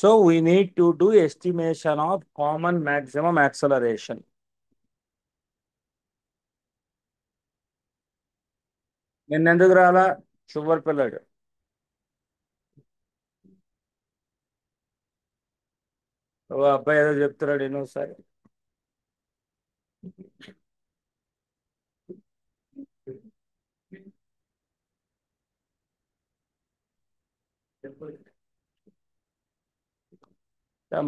So we need to do estimation of common maximum acceleration. నిన్నెందుకు రాలా sugar పిల్లడు? ఓ అబ్బాయి ఏదో చెప్తున్నాడు ఎన్నోసారి.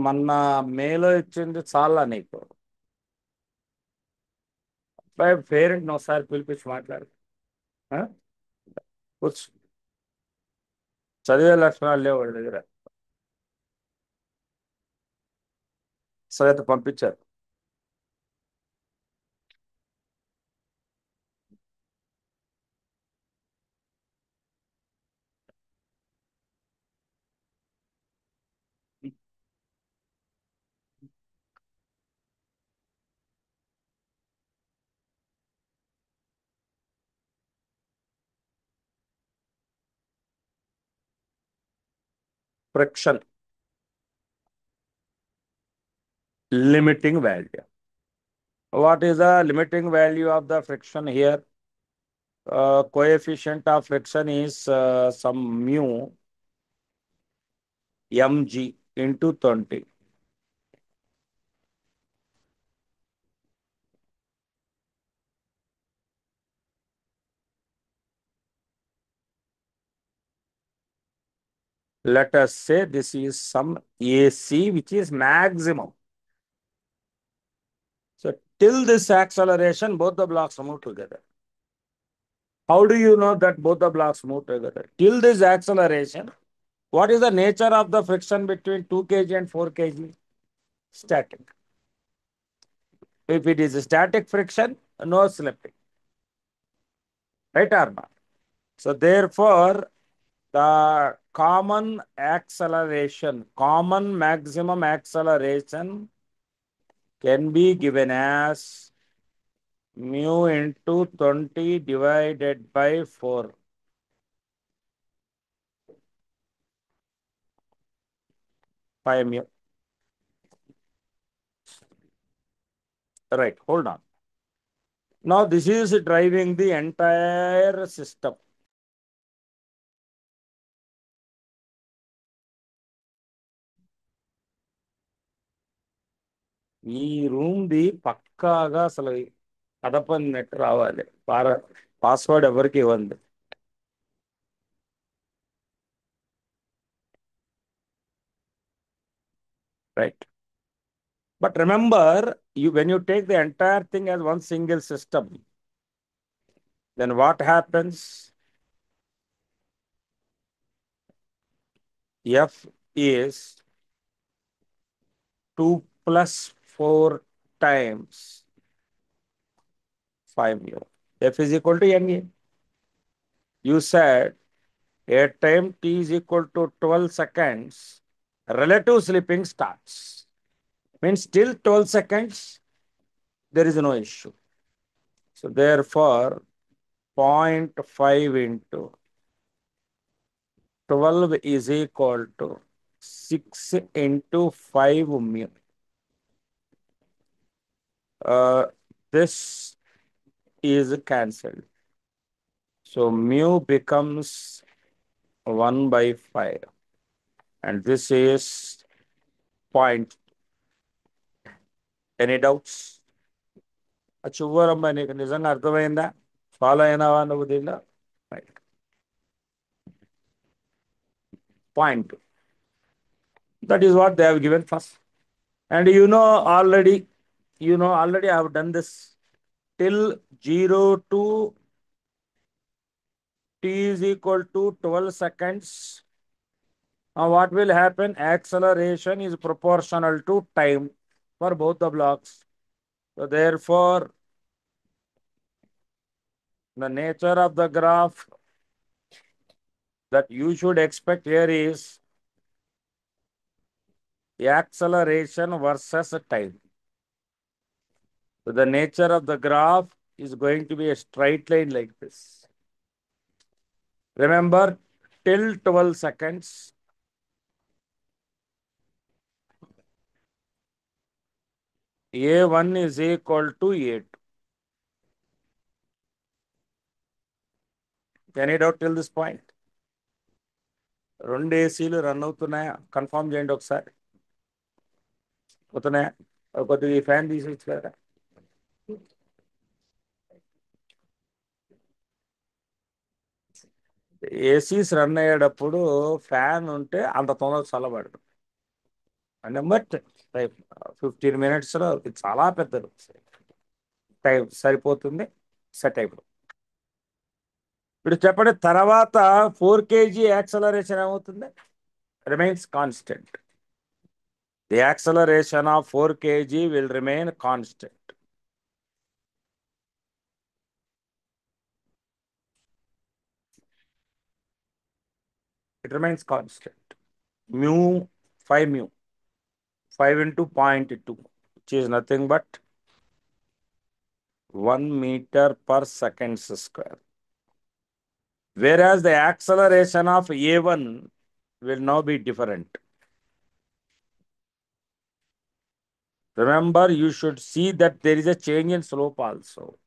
మొన్న మేలో ఇచ్చింది చాలా నీకు. అబ్బాయి పేరెంట్ని ఒకసారి పిలిపించి మాట్లాడు. ఆ? కూర్చో. చదివే లక్షణాలు లేవు వాడి దగ్గర. సరే పంపించారు. Friction limiting value. What is the limiting value of the friction here? Coefficient of friction is some mu mg into 20. Let us say this is some AC which is maximum. So till this acceleration, both the blocks move together. How do you know that both the blocks move together? Till this acceleration, what is the nature of the friction between 2 kg and 4 kg? Static. If it is a static friction, no slipping. Right or not? So therefore, the common acceleration, common maximum acceleration can be given as mu into 20 divided by 4. 5 mu. Right, hold on. Now this is driving the entire system. ఈ room the పక్కాగా అసలు కదపని net రావాలి. Password ఎవరికి ఇవ్వండి. Right. But remember, when you take the entire thing as one single system, then what happens? F is 2 plus 4 times 5 mu. F is equal to ma. You said at time t is equal to 12 seconds, relative slipping starts. Means till 12 seconds, there is no issue. So therefore, 0.5 into 12 is equal to 6 into 5 mu. This is cancelled. So mu becomes 1 by 5. And this is point. Any doubts? చివరమ్మ నీకు నిజంగా అర్థమైందా? Follow అయినావా నువ్వు దీనిలో? Right. Point. That is what they have given first. And already I have done this till 0 to t is equal to 12 seconds. Now what will happen? Acceleration is proportional to time for both the blocks. So therefore, the nature of the graph that you should expect here is the acceleration versus time. So the nature of the graph is going to be a straight line like this. Remember, till 12 seconds, A1 is equal to A2. Any doubt till this point? రెండు ఏసీలు run అవుతున్నాయా? Confirm చేయండి ఒకసారి. అవుతున్నాయా? కొద్దిగా ఈ fan తీసేచ్చు కదా. ACs run అయ్యేటప్పుడు ఫ్యాన్ ఉంటే అంత తొందరగా చల్లబడదు. అంటే బట్ 15 minutesలో ఇది చాలా పెద్దది టైం సరిపోతుంది, సెట్ అయిపోతుంది. ఇప్పుడు చెప్పండి, తర్వాత 4 kg యాక్సలరేషన్ ఏమవుతుంది? Remains constant. The acceleration of 4 kg will remain constant. It remains constant. Mu, 5 mu, 5 into 0.2, which is nothing but 1 meter per second square. Whereas the acceleration of A1 will now be different. Remember, you should see that there is a change in slope also.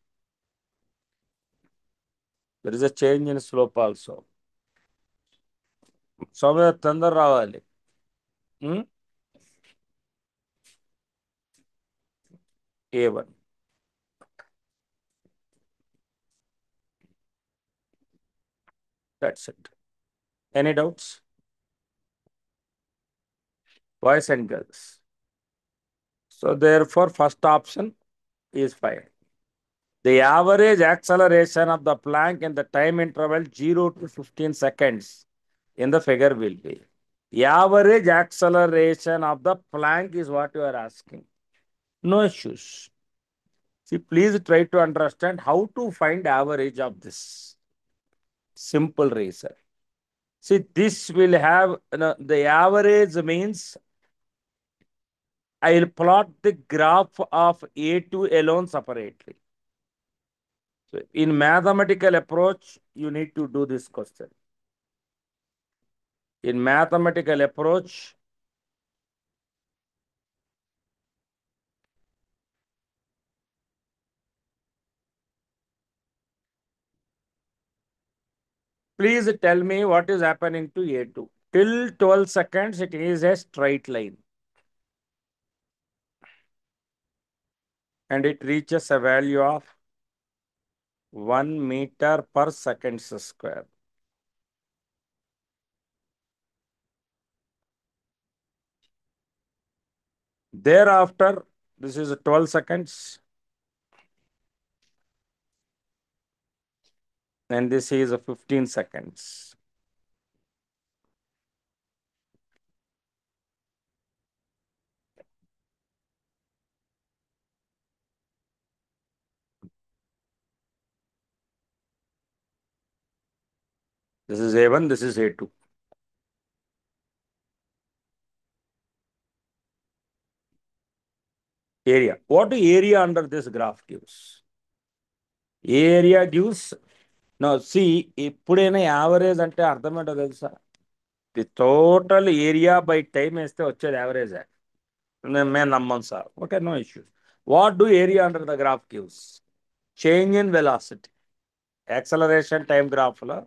There is a change in slope also. Somewhere తొందర రావాలి. A1. That's it. Any doubts? Boys and girls. So therefore, first option is fine. The average acceleration of the Planck in the time interval 0 to 15 seconds in the figure will be. The average acceleration of the Planck is what you are asking. No issues. See, please try to understand how to find average of this. Simple reason. See, this will have, the average means I will plot the graph of A2 alone separately. So in mathematical approach, you need to do this question. In mathematical approach, please tell me what is happening to A2. Till 12 seconds, it is a straight line. And it reaches a value of 1 meter per second square. Thereafter, this is 12 seconds. And this is 15 seconds. This is A1, this is A2. Area. What area under this graph gives? Area gives, now see, ఇప్పుడైనా average అంటే అర్థం ఏంటో తెలుసా? The total area by time వేస్తే వచ్చేది average. మేము నమ్మం sir. Okay, no issues. What do area under the graph gives? Change in velocity. Acceleration time గ్రాఫ్లో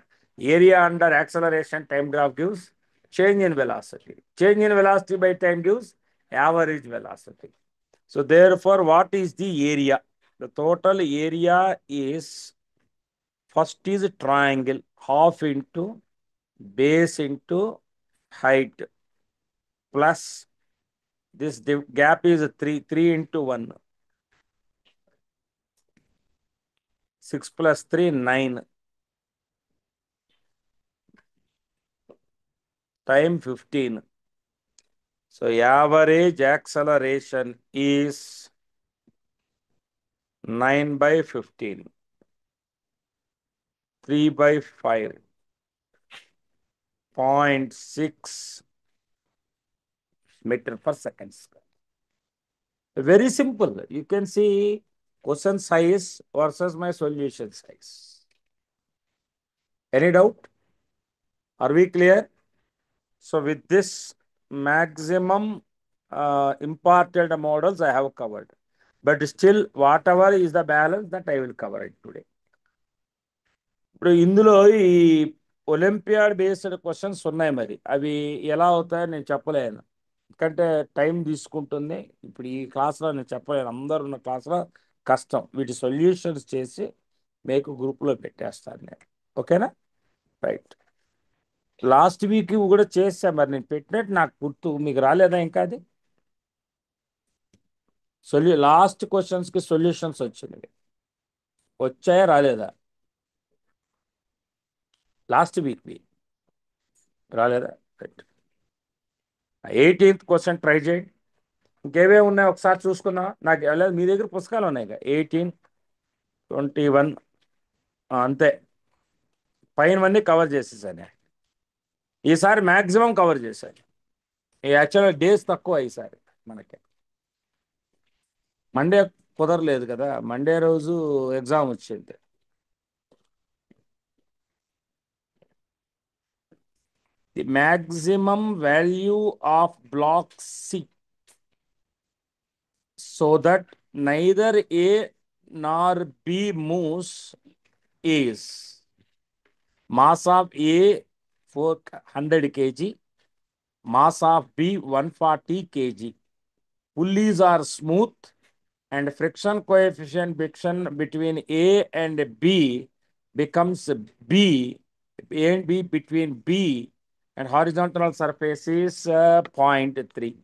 area under acceleration time graph gives change in velocity. Change in velocity by time gives average velocity. So therefore, what is the area? The total area is, first is triangle, half into base into height plus this gap is 3 into 1. 6 plus 3, 9. Time 15. So average acceleration is 9 by 15. 3 by 5. 0.6 meter per second square. Very simple. You can see question size versus my solution size. Any doubt? Are we clear? So with this maximum imported models I have covered. But still, whatever is the balance that I will cover it today. ఇప్పుడు ఇందులో ఈ olympiad based questions ఉన్నాయి, మరి అవి ఎలా అవుతాయో నేను చెప్పలేను, ఎందుకంటే టైం తీసుకుంటుంది. ఇప్పుడు ఈ క్లాస్లో నేను చెప్పలేను, అందరు ఉన్న క్లాస్లో కష్టం. వీటి సొల్యూషన్స్ చేసి మీకు గ్రూప్లో పెట్టేస్తాను నేను. ఓకేనా? రైట్. లాస్ట్ వీక్ కూడా చేసా, మరి నేను పెట్టినట్టు నాకు గుర్తు, మీకు రాలేదా ఇంకా అది? లాస్ట్ క్వశ్చన్స్కి సొల్యూషన్స్ వచ్చినవి వచ్చాయా రాలేదా? లాస్ట్ వీక్వి రాలేదా? రైట్. 18th క్వశ్చన్ ట్రై చేయండి. ఇంకేవే ఉన్నాయి ఒకసారి చూసుకుందాం. నాకు లేదు, మీ దగ్గర పుస్తకాలు ఉన్నాయి. 18, 21 అంతే. పైనవన్నీ కవర్ చేసేసాను ఈసారి, మ్యాక్సిమం కవర్ చేశాను. యాక్చువల్గా డేస్ తక్కువ ఈసారి మనకి. మండే కుదరలేదు కదా, మండే రోజు ఎగ్జామ్ వచ్చింది. The maximum value of block C so that neither A nor B moves is mass of A 400 kg, mass of B 140 kg. Pulleys are smooth and friction coefficient between A and B becomes B, A and B between B and horizontal surface is 0.3.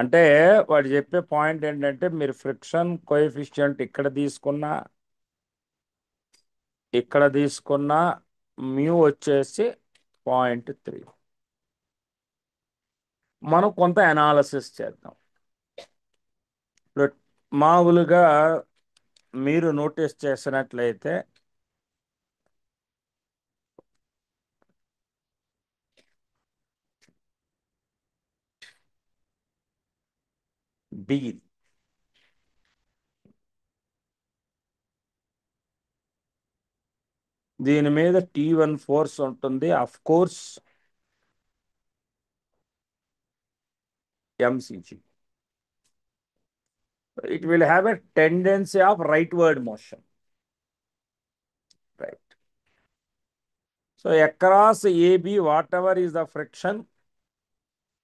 అంటే వాడు చెప్పే point ఏంటంటే, మీరు friction coefficient ఇక్కడ తీసుకున్నా ఇక్కడ తీసుకున్నా mu వచ్చేసి 0.3. మనం కొంత అనాలసిస్ చేద్దాం. ఇప్పుడు మామూలుగా మీరు నోటీస్ చేసినట్లయితే బి, దీని మీద T1 ఫోర్స్ ఉంటుంది, of course mcg. It will have a tendency of rightward motion, right? So across AB, whatever is the friction,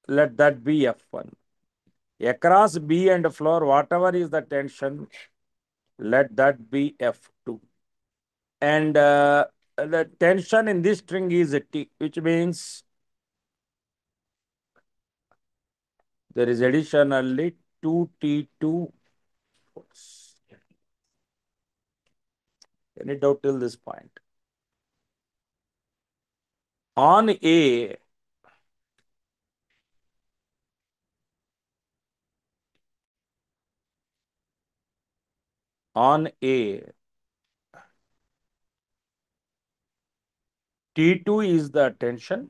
let that be F1. Across B and floor, whatever is the tension, let that be F2. And the tension in this string is T, which means there is additionally 2T2 force. Any doubt till this point? On A, T2 is the tension,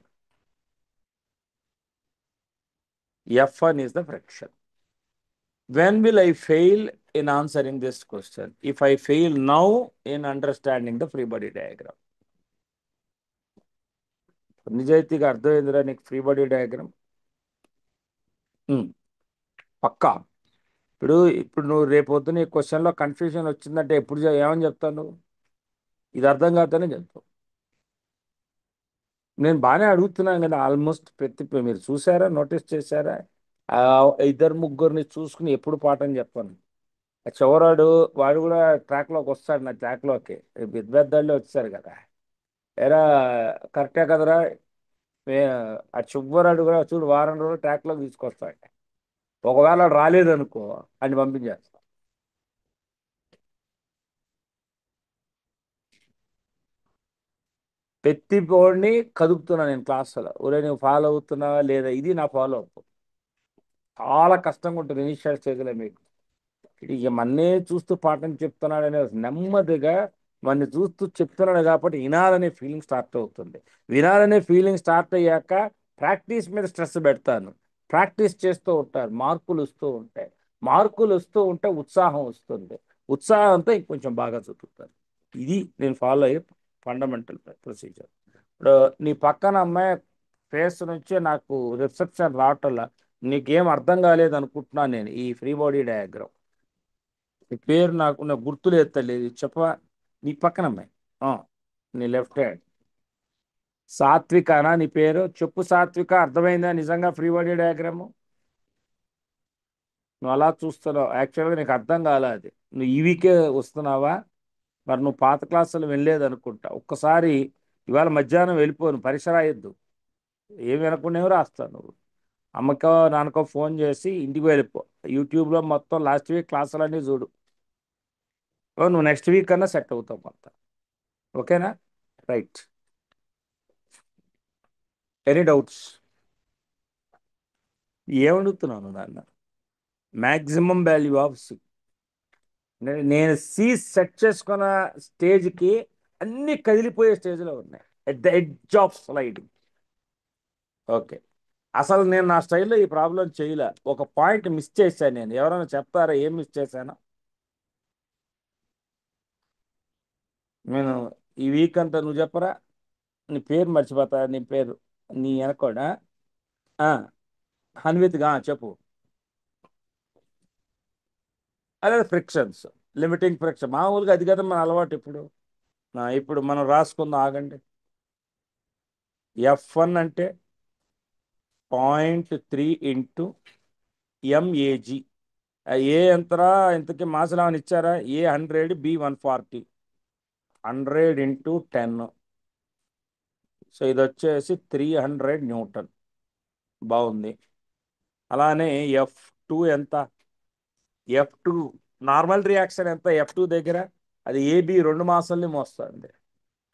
F1 is the friction. When will I fail in answering this question? If I fail now in understanding the free body diagram. నిజాయితీగా అర్థమైందిరా నీకు free body diagram? పక్కా. ఇప్పుడు నువ్వు రేపొద్దున ఈ క్వశ్చన్లో confusion వచ్చిందంటే ఏమని చెప్తావు నువ్వు? ఇది అర్థం కాకనే చెప్తావు. నేను బాగానే అడుగుతున్నాను కదా, ఆల్మోస్ట్ మీరు చూసారా, నోటీస్ చేశారా? ఇద్దరు ముగ్గురిని చూసుకుని ఎప్పుడు పాఠం చెప్పాను. చివరాడు వాడు కూడా ట్రాక్లోకి వస్తాడు, నా ట్రాక్లోకి పెద్దవాళ్ళు వచ్చారు కదా, ఎరా కరెక్టే కదరా, ఆ చివరాడు కూడా చూడు వారం రోజులు ట్రాక్లోకి తీసుకొస్తాడు. ఒకవేళ రాలేదనుకో అని పంపించేస్తా. ప్రతి బోర్డ్ని కదుపుతున్నా నేను క్లాసులో. ఒరే నువ్వు ఫాలో అవుతున్నావా లేదా, ఇది నా ఫాలో అప్. చాలా కష్టంగా ఉంటుంది ఇనిషియల్ స్టేజ్లో మీకు. ఇక మన్నే చూస్తూ పాఠం చెప్తున్నాడనే నెమ్మదిగా మన్ని చూస్తూ చెప్తున్నాడు కాబట్టి వినాలనే ఫీలింగ్ స్టార్ట్ అవుతుంది. వినాలనే ఫీలింగ్ స్టార్ట్ అయ్యాక ప్రాక్టీస్ మీద స్ట్రెస్ పెడతాను. ప్రాక్టీస్ చేస్తూ ఉంటారు, మార్కులు వస్తూ ఉంటాయి. మార్కులు వస్తూ ఉంటే ఉత్సాహం వస్తుంది. ఉత్సాహంతో ఇంకొంచెం బాగా చదువుతారు. ఇది నేను ఫాలో అయ్యే ఫండమెంటల్ ప్రొసీజర్. ఇప్పుడు నీ పక్కన అమ్మాయి ఫేస్ నుంచి నాకు రిఫ్లెక్షన్ రావటంలా, నీకేం అర్థం కాలేదు అనుకుంటున్నాను నేను ఈ ఫ్రీ బాడీ డయాగ్రామ్. నీ పేరు నాకు గుర్తులేదు తల్లి, చెప్పవా? నీ పక్కన అమ్మాయి, ఆ, నీ లెఫ్ట్ హ్యాండ్. సాత్వికనా నీ పేరు? చెప్పు సాత్విక, అర్థమైందా నిజంగా ఫ్రీ బాడీ డయాగ్రాము? నువ్వు అలా చూస్తున్నావు, యాక్చువల్గా నీకు అర్థం కాలే అది. నువ్వు ఈ వీకే వస్తున్నావా? మరి నువ్వు పాత క్లాసులు వెళ్ళలేదు అనుకుంటా. ఒక్కసారి ఇవాళ మధ్యాహ్నం వెళ్ళిపోను, పరీక్ష రాయొద్దు, ఏమి వినకుండా రాస్తావు నువ్వు. అమ్మకో నాన్నకో ఫోన్ చేసి ఇంటికి వెళ్ళిపో. యూట్యూబ్లో మొత్తం లాస్ట్ వీక్ క్లాసులన్నీ చూడు. ఓ, నువ్వు నెక్స్ట్ వీక్ కన్నా సెట్ అవుతావు మొత్తం. ఓకేనా? రైట్. Any doubts? ఏమడుగుతున్నాను నాన్న? Maximum value of C. నేను సి సెట్ చేసుకున్న స్టేజ్కి అన్ని కదిలిపోయే స్టేజ్లో ఉన్నాయి, at the edge of sliding. Okay. అసలు నేను నా స్టైల్లో ఈ ప్రాబ్లం చేయలే, ఒక పాయింట్ మిస్ చేశాను నేను. ఎవరైనా చెప్తారా ఏం మిస్ చేశాను? నేను ఈ వీక్ అంతా నువ్వు చెప్పరా. నీ పేరు మర్చిపోతా, నీ పేరు, నీ వెనకోడా? హన్విత్గా చెప్పు. అదే ఫ్రిక్షన్స్, లిమిటింగ్ ఫ్రిక్షన్, మామూలుగా అది కదా మన అలవాటు ఇప్పుడు. ఇప్పుడు మనం రాసుకుందాం, ఆగండి. F1 అంటే 0.3 ఇంటూ ఎంఏజీ. ఏ ఎంతరా? ఇంతకీ మాసలు ఏమైనా ఇచ్చారా? A 100, B 140, 100 × 10. సో ఇది వచ్చేసి 300 న్యూటన్. బాగుంది. అలానే F2 ఎంత? F2 నార్మల్ రియాక్షన్ ఎంత F2 దగ్గర? అది AB 2 మాసాలని మోస్తుంది.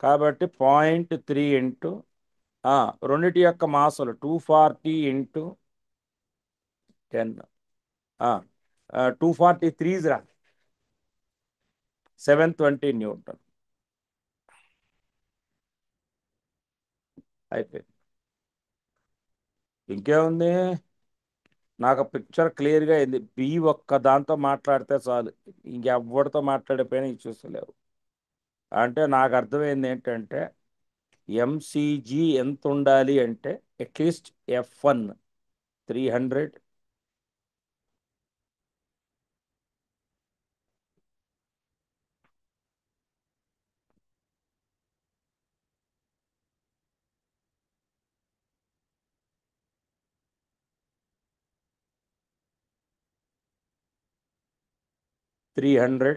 కాబట్టి 0.3 ఇంటూ రెండిటి యొక్క మాసలు 240 × 10. 243 720 న్యూటన్. అయిపోయింది. ఇంకేముంది? నాకు పిక్చర్ క్లియర్గా అయింది. బి ఒక్క దాంతో మాట్లాడితే చాలు, ఇంకెవ్వడితో మాట్లాడిపోయినా చూస్తలేవు. అంటే నాకు అర్థమైంది ఏంటంటే ఎంసీజీ ఎంత ఉండాలి అంటే అట్లీస్ట్ F1 300, 300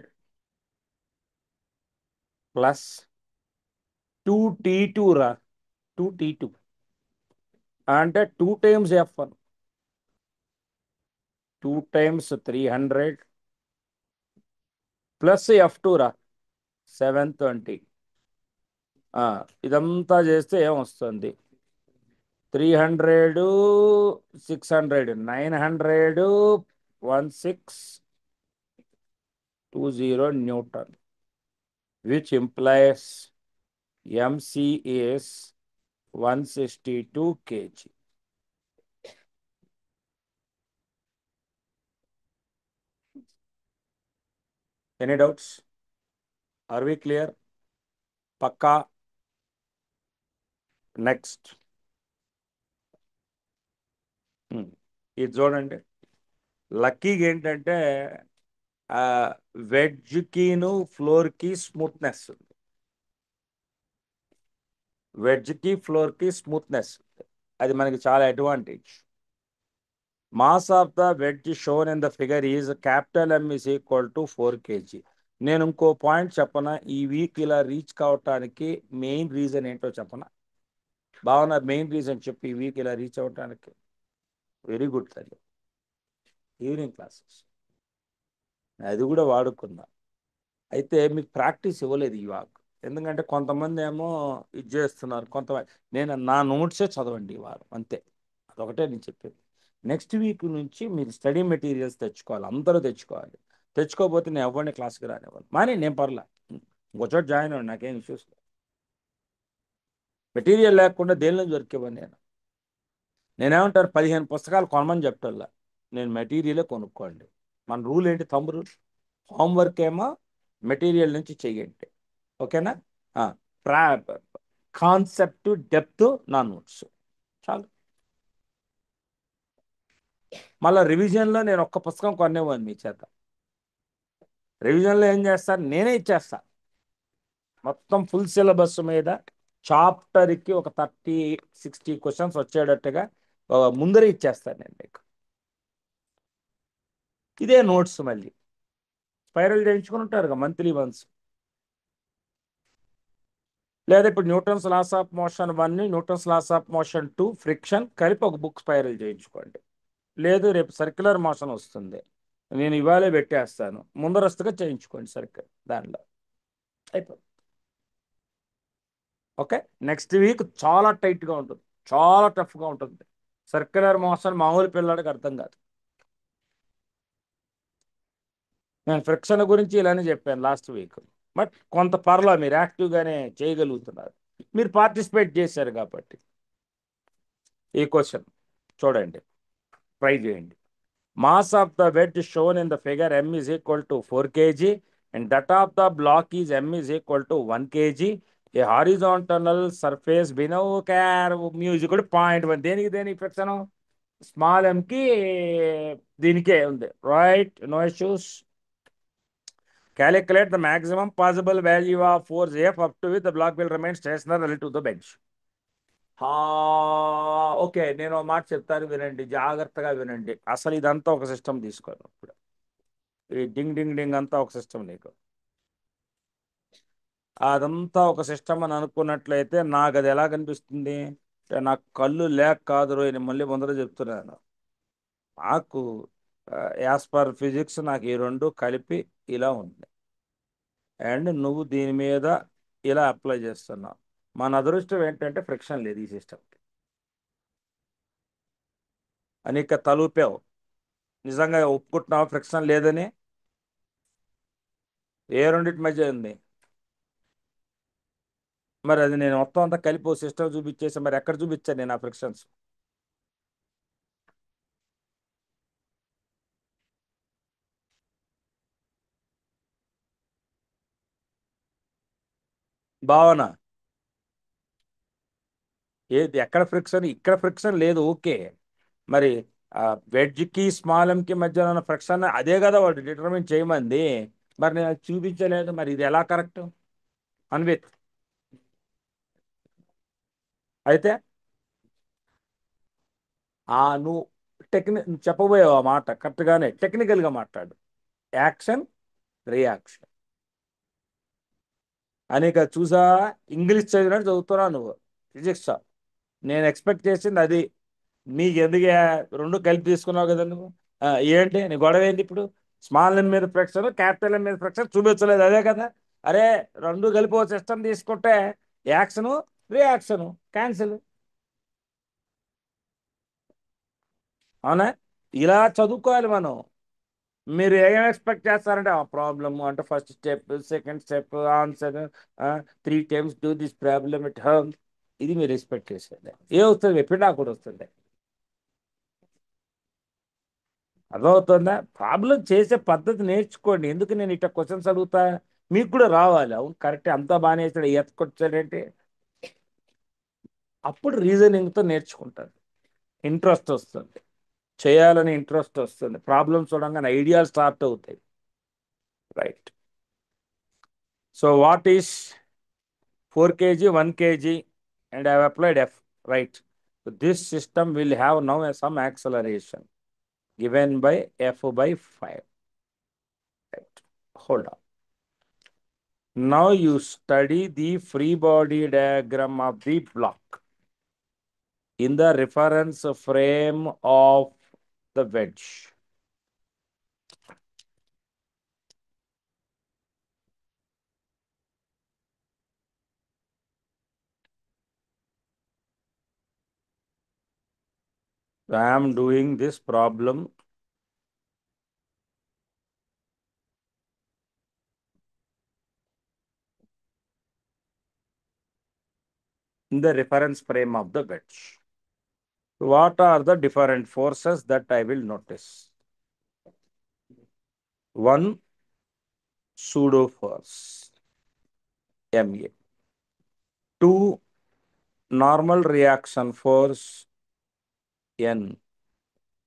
ప్లస్ 2T2 రా. 2T2 అంటే 2 times F1, 2 times 300 plus F2 రా, 720. ఇదంతా చేస్తే ఏమొస్తుంది? 300, 600, 900, 1620 Newton, which implies MC is 162 kg. Any doubts? Are we clear? పక్కా? నెక్స్ట్. ఇది చూడండి. లక్కీగా ఏంటంటే వెడ్జ్కిను ఫ్లోర్కి స్మూత్నెస్ ఉంది. వెడ్జ్కి ఫ్లోర్కి స్మూత్నెస్ ఉంది. అది మనకి చాలా advantage. Mass of the wedge shown in the figure is M is equal to 4 kg. నేను ఇంకో పాయింట్ చెప్పనా? ఈ వీక్ ఇలా రీచ్ కావటానికి మెయిన్ రీజన్ ఏంటో చెప్పనా? భావన, మెయిన్ రీజన్ చెప్పి ఈ వీక్ ఇలా రీచ్ అవ్వటానికి. వెరీ గుడ్ తల్లి. ఈవినింగ్ క్లాసెస్ అది కూడా వాడుకుందాం. అయితే మీకు ప్రాక్టీస్ ఇవ్వలేదు ఈ వాక్, ఎందుకంటే కొంతమంది ఏమో ఇది చేస్తున్నారు, కొంతమంది. నేను నా నోట్సే చదవండి ఈ వారం అంతే, అదొకటే నేను చెప్పేది. నెక్స్ట్ వీక్ నుంచి మీరు స్టడీ మెటీరియల్స్ తెచ్చుకోవాలి, అందరూ తెచ్చుకోవాలి. తెచ్చుకోకపోతే నేను ఎవరిని క్లాస్కి రానివ్వాలి. కానీ నేను పర్లా, ఇంకోచోట జాయిన్ అవ్వండి, నాకేం ఇష్యూస్ లేదు. మెటీరియల్ లేకుండా దేనిలో దొరికేవాడిని నేను. నేనేమంటారు, 15 పుస్తకాలు కొనమని చెప్తా. నేను మెటీరియలే కొనుక్కోండి. మన రూల్ ఏంటి? Thumb rule. హోంవర్క్ ఏమో మెటీరియల్ నుంచి చెయ్యండి. ఓకేనా? ప్రా కాన్సెప్ట్ డెప్త్ నా నోట్స్ చాలు. మళ్ళీ రివిజన్లో నేను ఒక్క పుస్తకం కొనేవాడిని మీ చేత. రివిజన్లో ఏం చేస్తాను, నేనే ఇచ్చేస్తా మొత్తం ఫుల్ సిలబస్ మీద చాప్టర్కి ఒక 30-60 క్వశ్చన్స్ వచ్చేటట్టుగా ముందరే ఇచ్చేస్తాను నేను మీకు. ఇదే నోట్స్ మళ్ళీ స్పైరల్ చేయించుకుని ఉంటారు మంత్లీ వన్స్. లేదా ఇప్పుడు Newton's laws of motion 1, Newton's laws of motion 2, friction కలిపి ఒక బుక్ స్పైరల్ చేయించుకోండి. లేదు రేపు సర్క్యులర్ మోషన్ వస్తుంది, నేను ఇవాళే పెట్టేస్తాను, ముందరస్తుగా చేయించుకోండి సర్కిల్ దానిలో అయిపోతుంది. ఓకే, నెక్స్ట్ వీక్ చాలా టైట్గా ఉంటుంది, చాలా టఫ్గా ఉంటుంది. సర్క్యులర్ మోషన్ మామూలు పిల్లడికి అర్థం కాదు. నేను ఫ్రిక్షన్ గురించి ఇలానే చెప్పాను లాస్ట్ వీక్, బట్ కొంత పర్లా మీరు యాక్టివ్గానే చేయగలుగుతున్నారు, మీరు పార్టిసిపేట్ చేశారు కాబట్టి. ఈ క్వశ్చన్ చూడండి, ట్రై చేయండి. Mass of the wedge shown in the figure m is equal to 4 kg and that of the block is m is equal to 1 kg. A horizontal surface below music point 1 దేనికి దేనికి friction small ఎంకి దీనికే ఉంది, right? No issues. Calculate the maximum possible value of force F up to which the block will remain stationary relative to the bench. Okay, నేను ఒక మాట చెప్తాను వినండి, జాగ్రత్తగా వినండి. అసలు ఇదంతా ఒక సిస్టమ్ తీసుకోను ఇప్పుడు. ఈ డింగ్ డింగ్ డింగ్ అంతా ఒక సిస్టమ్ నీకు. అదంతా ఒక సిస్టమ్ అని అనుకున్నట్లయితే నాకు అది ఎలా కనిపిస్తుంది అంటే, నాకు కళ్ళు లేక కాదు రోయ్, నేను మళ్ళీ ముందర చెప్తున్నాను. నాకు యాజ్ పర్ ఫిజిక్స్ నాకు ఈ రెండు కలిపి ఇలా ఉంది, అండ్ నువ్వు దీని మీద ఇలా అప్లై చేస్తున్నావు. మన అదృష్టం ఏంటంటే ఫ్రిక్షన్ లేదు ఈ సిస్టమ్కి. అనేక తలూపావు, నిజంగా ఒప్పుకుంటున్నావు ఫ్రిక్షన్ లేదని? ఏ రెండింటి మధ్య ఉంది? మరి అది నేను మొత్తం అంతా కలిపి ఓ సిస్టమ్ చూపించేసి మరి ఎక్కడ చూపించాను నేను ఆ ఫ్రిక్షన్స్? భావన ఏది, ఎక్కడ ఫ్రిక్షన్? ఇక్కడ ఫ్రిక్షన్ లేదు, ఓకే. మరి వెడ్జ్కి స్మాల్ ఎంకి మధ్య ఉన్న ఫ్రిక్షన్ అదే కదా వాడు డిటర్మిన్ చేయమంది. మరి నేను అది చూపించలేదు, మరి ఇది ఎలా కరెక్ట్ అన్విత్? అయితే నువ్వు చెప్పబోయావు ఆ మాట కరెక్ట్గానే, టెక్నికల్గా మాట్లాడు. యాక్షన్, రియాక్షన్ అనేక చూసా, ఇంగ్లీష్ చదివినట్టు చదువుతున్నావు నువ్వు ఫిజిక్స్. నేను ఎక్స్పెక్ట్ చేసింది అది. నీకు ఎందుకు రెండు కలిపి తీసుకున్నావు కదా నువ్వు. ఏంటి నీ గొడవ ఏంటి ఇప్పుడు? స్మాల్ ఎన్ మీద ఫ్రిక్షన్, క్యాపిటల్ ఎన్ మీద ఫ్రిక్షన్ చూపించలేదు, అదే కదా. అరే రెండు కలిపి ఒక సిస్టమ్ తీసుకుంటే యాక్షను, రియాక్షను క్యాన్సిల్. అవునా? ఇలా చదువుకోవాలి మనం. మీరు ఏం ఎక్స్పెక్ట్ చేస్తారంటే ఆ ప్రాబ్లమ్ అంటే first step, second step, answer, 3 times do this problem at home, ఇది మీరు ఎక్స్పెక్ట్ చేసేది. ఏ వస్తుంది ఎప్పుడు నాకు కూడా వస్తుంది. అర్థమవుతుందా? ప్రాబ్లం చేసే పద్ధతి నేర్చుకోండి. ఎందుకు నేను ఇట్లా క్వశ్చన్స్ అడుగుతా, మీకు కూడా రావాలి. అవును కరెక్ట్, అంతా బాగానే వేస్తాడు, ఎత్తుకొచ్చాడంటే అప్పుడు రీజనింగ్తో నేర్చుకుంటారు, ఇంట్రెస్ట్ వస్తుంది, చేయాలని ఇంట్రెస్ట్ వస్తుంది, ప్రాబ్లమ్స్ చూడంగానే ఐడియాలు స్టార్ట్ అవుతాయి. Right. So what is 4 kg, 1 kg, and I have applied F, right? So this system will have now some acceleration given by F by 5. Right. Hold on. Now you study the free body diagram of the block in the reference frame of the wedge. I am doing this problem in the reference frame of the wedge. What are the different forces that I will notice? One, pseudo force. MA. 2 normal reaction force N.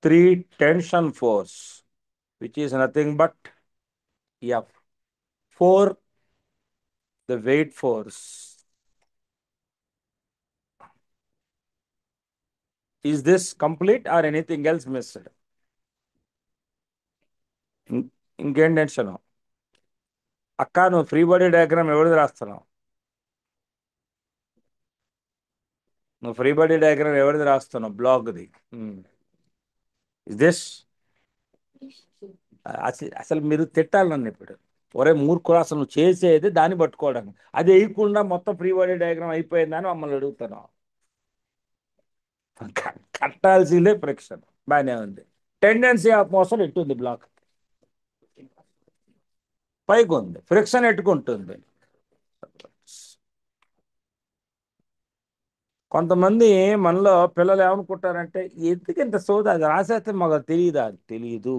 3 tension force, which is nothing but F. 4 the weight force. Is this complete or anything else missed? ఇంకేం tension? అక్క, నువ్వు free body diagram ఎవరిది రాస్తున్నావు? నువ్వు free body diagram ఎవరిది రాస్తున్నావు? బ్లాగ్ది. Is this? అసలు మీరు తిట్టాలి నన్ను ఇప్పుడు. ఒరే మూర్ఖుడు, అసలు నువ్వు చేసేది దాన్ని పట్టుకోవడం, అది వేయకుండా మొత్తం ఫ్రీ బాడీ డయాగ్రామ్ అయిపోయిందని మమ్మల్ని అడుగుతాను. కట్టాల్సిందే ఫ్రిక్షన్. బాగానే ఉంది. టెండెన్సీ ఆఫ్ మోషన్ ఎట్టుంది? బ్లాక్ పైకి ఉంది, ఫ్రిక్షన్ ఎట్టుకుంటుంది. కొంతమంది మనలో పిల్లలు ఏమనుకుంటారంటే, ఎందుకు ఇంత సోదా, అది రాసేస్తే మాకు తెలియదా? తెలియదు.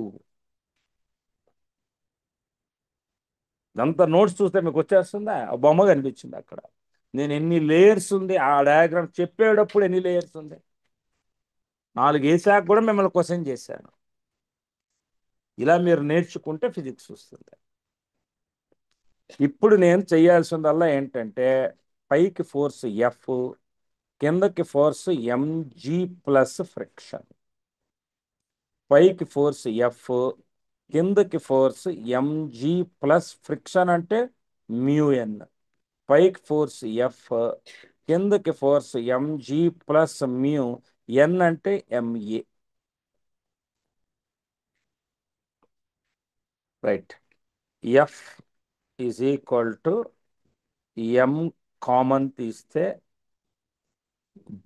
ఇదంతా నోట్స్ చూస్తే మీకు వచ్చేస్తుందా? ఆ బొమ్మ కనిపించింది అక్కడ. నేను ఎన్ని లేయర్స్ ఉంది ఆ డయాగ్రామ్ చెప్పేటప్పుడు, ఎన్ని లేయర్స్ ఉంది? 4 వేసాక కూడా మిమ్మల్ని క్వశ్చన్ చేశాను. ఇలా మీరు నేర్చుకుంటే ఫిజిక్స్ వస్తుంది. ఇప్పుడు నేను చేయాల్సిందల్లా ఏంటంటే, పైకి ఫోర్స్ ఎఫ్, కిందకి ఫోర్స్ ఎంజీ ప్లస్ ఫ్రిక్షన్. పైకి ఫోర్స్ ఎఫ్, కిందకి ఫోర్స్ ఎంజీ ప్లస్ ఫ్రిక్షన్ అంటే మ్యూఎన్. పైకి ఫోర్స్ ఎఫ్, కిందకి force MG plus mu, N అంటే MA. Right. F is equal to M common తీస్తే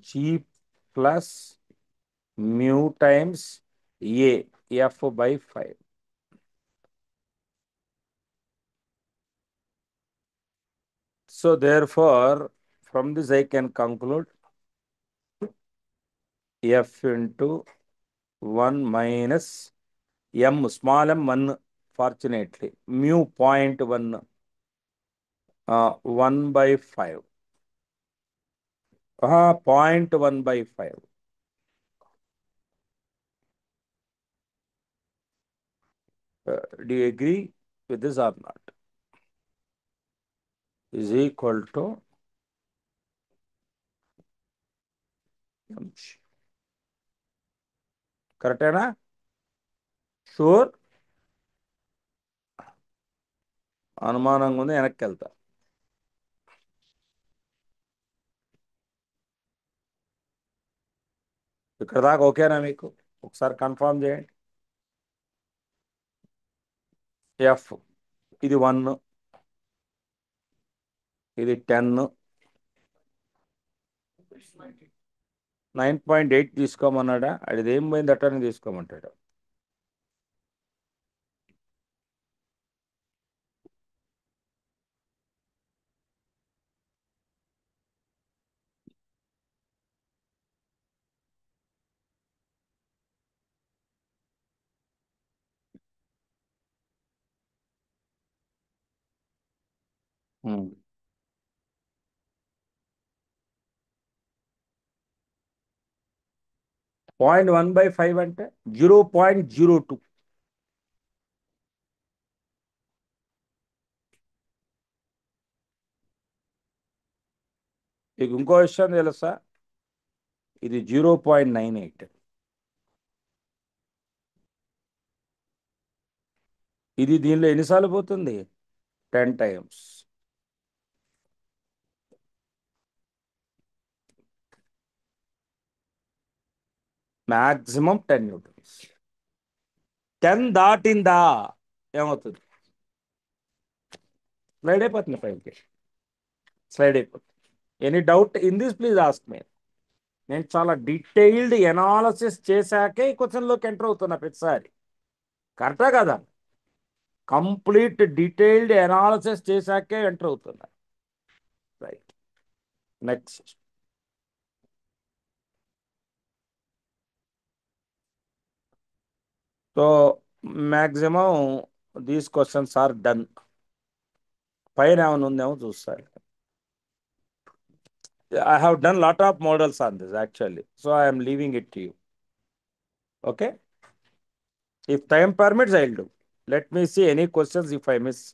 G plus mu times A, F by 5. So therefore, from this I can conclude F into 1 minus M, small m 1, fortunately, mu 0.1, 1 by 5. 0.1 by 5. Do you agree with this or not? Is equal to కరెక్టేనా? Sure? అనుమానంగా ఉంది, వెనక్కి వెళ్తా. ఇక్కడ దాకా ఓకేనా మీకు? ఒకసారి కన్ఫర్మ్ చేయండి. ఎఫ్ ఇది 1, ఇది 10, 9.8 తీసుకోమన్నాడా? అది ఏం పోయింది, అట్టని తీసుకోమంటాడు. Hmm. 0.1 by 5 అంటే 0.02. మీకు ఇంకో విషయం తెలుసా? ఇది 0.98. ఇది దీనిలో ఎన్నిసార్లు పోతుంది? 10 టైమ్స్. Maximum 10 Newton's. 10 దాటిందా ఏమవుతుంది? స్లైడ్ అయిపోతుంది పైకి. స్లైడ్ అయిపోతుంది. Any doubt in this please ask me. నేను చాలా డీటెయిల్డ్ ఎనాలసిస్ చేశాకే ఈ క్వశ్చన్లోకి ఎంటర్ అవుతున్నా ప్రతిసారి. కరెక్టా కదా? కంప్లీట్ డీటెయిల్డ్ ఎనాలసిస్ చేశాకే ఎంటర్ అవుతున్నా. Right. Next. So maximum these questions are done. పైన ఏమైనా ఉందేమో చూస్తారు. I have done lot of models on this actually. So I am leaving it to you. Okay. If time permits, I'll do. Let me see any questions if I miss.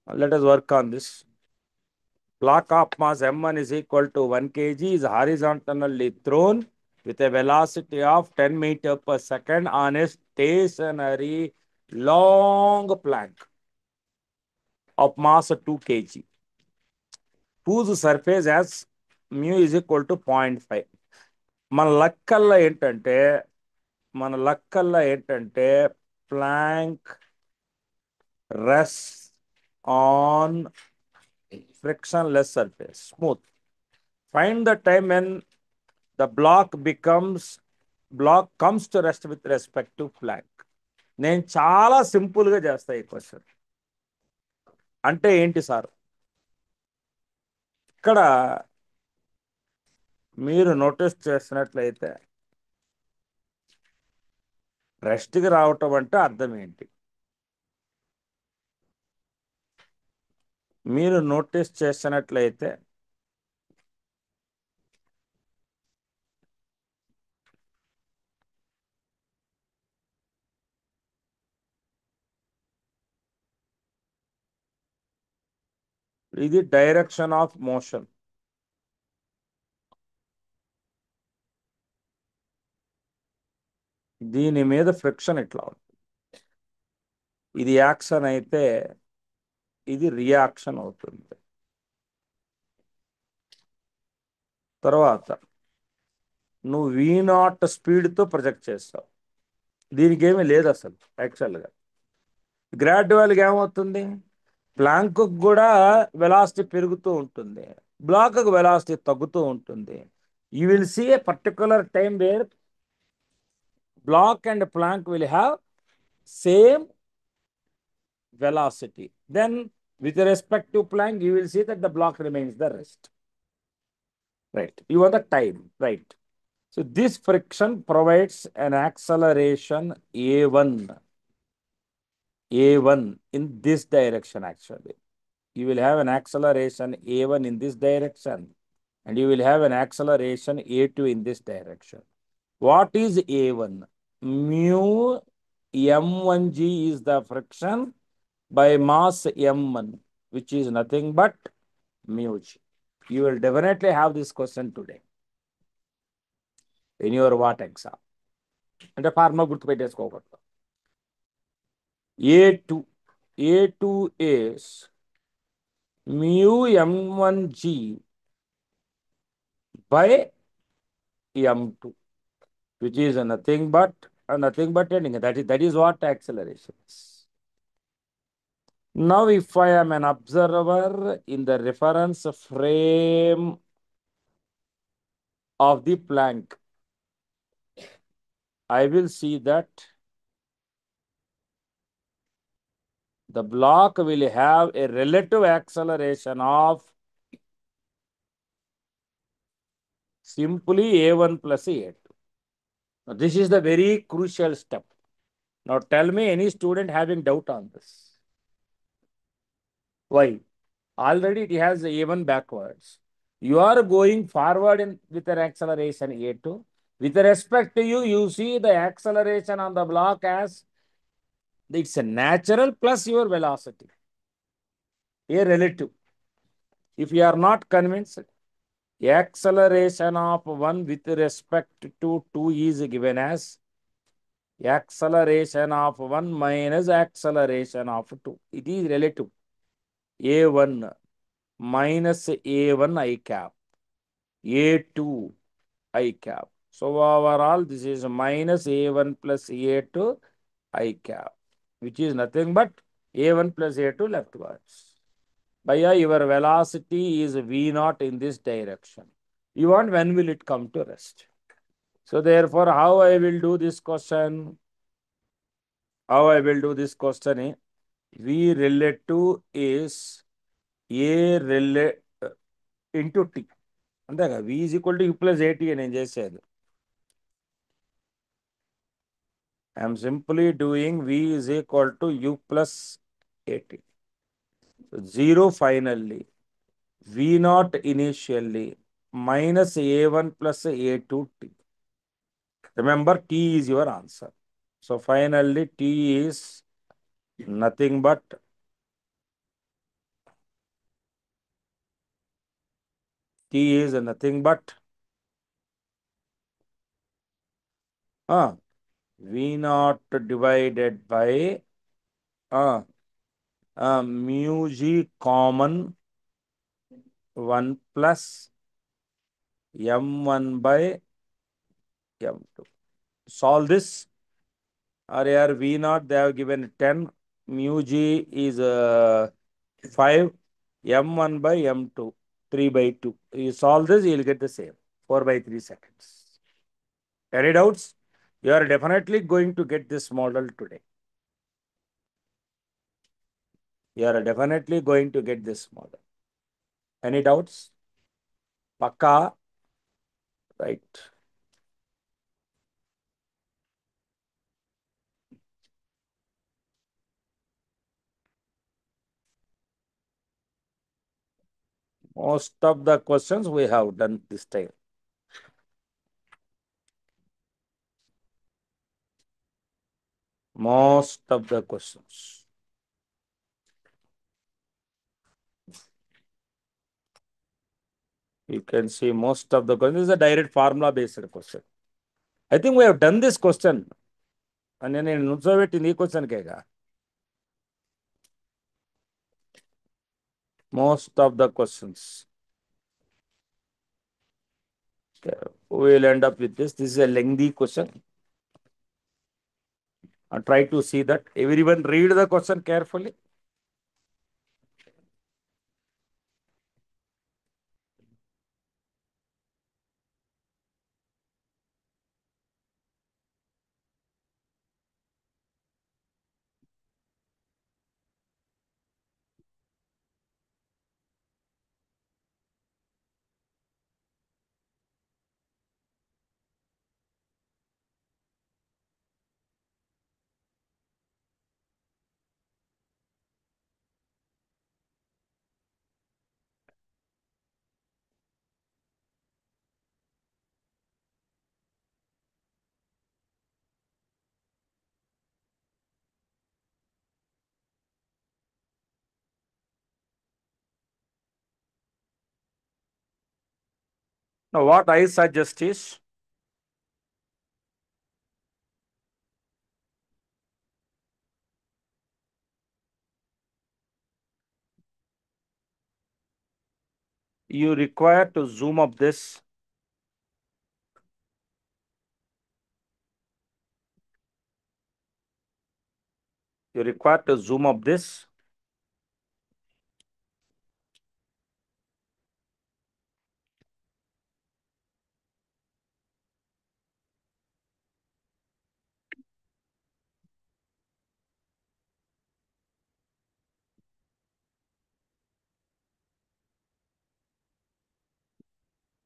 Let us work on this. Block of mass m1 is equal to 1 kg is horizontally thrown with a velocity of 10 meter per second on a stationary long plank of mass 2 kg, whose surface has mu is equal to 0.5. మన లక్కల్లో ఏంటంటే plank rest on frictionless surface, smooth. Find the time when the block comes to rest with respect to flank. నేను చాలా సింపుల్గా చేస్తా ఈ question. అంటే ఏంటి సార్? ఇక్కడ మీరు నోటీస్ చేసినట్లయితే రెస్ట్కి రావటం అంటే అర్థం ఏంటి? మీరు నోటీస్ చేసినట్లయితే ఇది డైరెక్షన్ ఆఫ్ మోషన్. దీని మీద ఫ్రిక్షన్ ఇట్లా ఉంది. ఇది యాక్షన్ అయితే ఇది రియాక్షన్ అవుతుంది. తర్వాత నువ్వు V0 స్పీడ్తో ప్రొజెక్ట్ చేస్తావు. దీనికి ఏమీ లేదు అసలు యాక్చువల్గా. గ్రాడ్యువల్గా ఏమవుతుంది? ప్లాంక్ కూడా వెలాసిటీ పెరుగుతూ ఉంటుంది, బ్లాక్కు వెలాసిటీ తగ్గుతూ ఉంటుంది. You will see a particular time where block and plank will have same velocity. Then with respect to plank, you will see that the block remains the rest. Right. You want the time. Right. So this friction provides an acceleration A1 in this direction actually. You will have an acceleration A1 in this direction and you will have an acceleration A2 in this direction. What is A1? Mu m1g is the friction by mass m1, which is nothing but mu g. You will definitely have this question today in your what exam. అంటే formula గుర్తుపెట్టేసుకోకూడదు. A2 is mu m1g by m2, which is nothing but ending. That is what acceleration is. Now, if I am an observer in the reference frame of the plank, I will see that the block will have a relative acceleration of simply A1 plus A2. Now, this is the very crucial step. Now, tell me any student having doubt on this. Why? Already it has A1 backwards. You are going forward with an acceleration A2. With respect to you, you see the acceleration on the block as it's a natural plus your velocity, a relative. If you are not convinced, acceleration of 1 with respect to 2 is given as acceleration of 1 minus acceleration of 2. It is relative. A1 minus A1 I cap, A2 I cap. So overall, this is minus A1 plus A2 I cap, which is nothing but A1 plus A2 leftwards. Bhaiya, your velocity is V0 in this direction. You want when will it come to rest? So therefore, how I will do this question? V relative is A relative into T. అంతేగా V is equal to U plus AT అని నేను చేసేది. I am simply doing V is equal to U plus AT. So 0 finally. V naught initially minus A1 plus A2 T. Remember, T is your answer. So finally, T is nothing but uh, V naught divided by uh, mu G common 1 plus M1 by M2. Solve this. Or here V naught, they have given 10. Mu G is 5. M1 by M2, 3 by 2. You solve this, you will get the same. 4 by 3 seconds. Any doubts? You are definitely going to get this model today. You are definitely going to get this model. Any doubts? Pakka? Right. Most of the questions we have done this time. Most of the questions. You can see most of the questions. This is a direct formula based question. I think we have done this question. And then in the question kega. Most of the questions. Okay. We will end up with this. This is a lengthy question. Try to see that. Everyone read the question carefully. Now, what I suggest is you require to zoom up this. You require to zoom up this.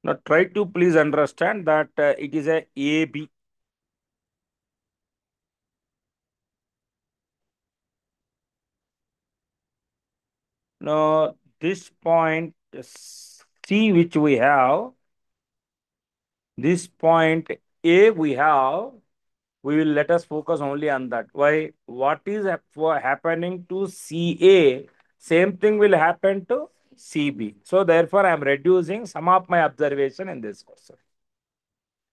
Now, try to please understand that it is a AB. Now, this point C which we have, this point A we have, we will let us focus only on that. Why? What is happening to CA? Same thing will happen to CB. So therefore, I am reducing some of my observation in this question.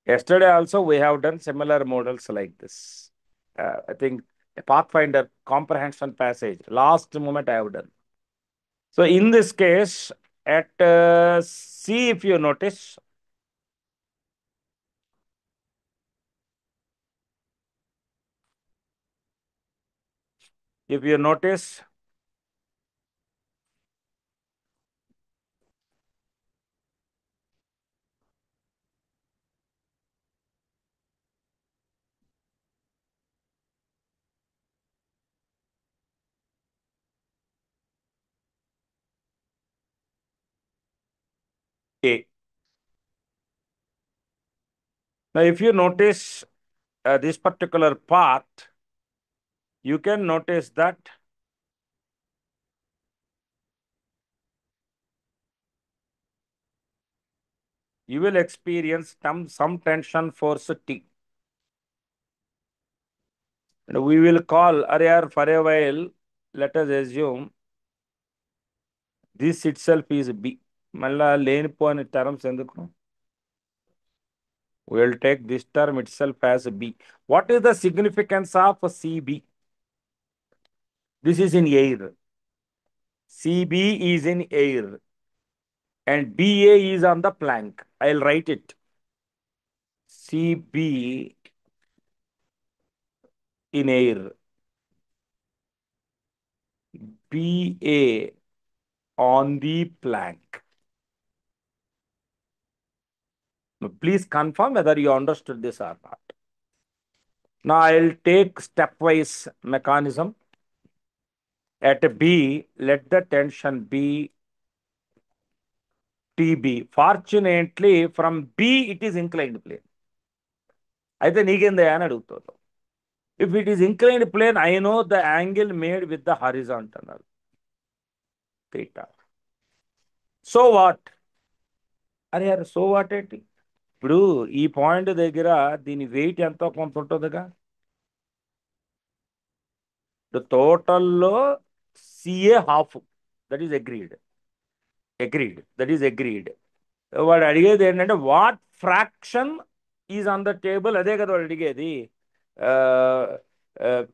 Yesterday also we have done similar models like this. I think a Pathfinder comprehension passage. Last moment I have done. So in this case, at C, if you notice, A. Now, if you notice this particular part, you can notice that You will experience some tension force T. And we will call area for a while. Let us assume this itself is B. మళ్ళా లేనిపోని terms ఎందుకు? We will take this term itself as B. What is the significance of CB? This is in air. CB is in air. And BA is on the plank. I'll write it. CB in air. BA on the plank. Now, please confirm whether you understood this or not. Now I'll take stepwise mechanism. At B, let the tension be TB. Fortunately, from B, it is inclined plane. అయితే నీకేందయ్యా అని అడుగుతారు. If it is inclined plane, I know the angle made with the horizontal theta. So what? అరే అరే so what ఏంటి? ఇప్పుడు ఈ point దగ్గర దీని వెయిట్ ఎంతో కొంత ఉంటుందిగా. టోటల్లో CA half. That is agreed. That is agreed. వాడు అడిగేది ఏంటంటే what fraction is on the table, అదే కదా వాడు అడిగేది.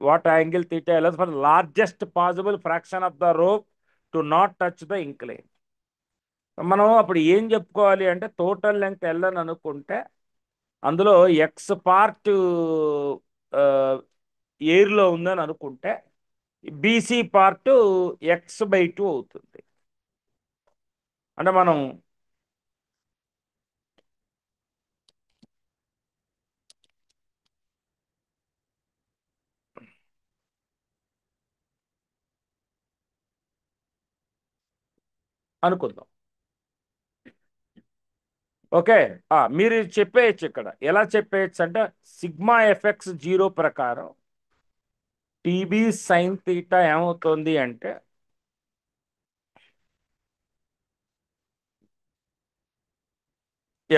వాట్ యాంగిల్ తీటా ఎలా for largest possible fraction of the rope to not touch the incline. మనం అప్పుడు ఏం చెప్పుకోవాలి అంటే టోటల్ లెంగ్త్ ఎల్ అని అనుకుంటే అందులో ఎక్స్ పార్ట్ ఎయిర్లో ఉందని అనుకుంటే బీసీ పార్ట్ x/2 అవుతుంది. అంటే మనం అనుకుందాం. ఓకే, మీరు చెప్పేయచ్చు. ఇక్కడ ఎలా చెప్పేయచ్చు అంటే సిగ్మా ఎఫ్ఎక్స్ 0 ప్రకారం టీబీ సైన్ తీటా ఏమవుతుంది అంటే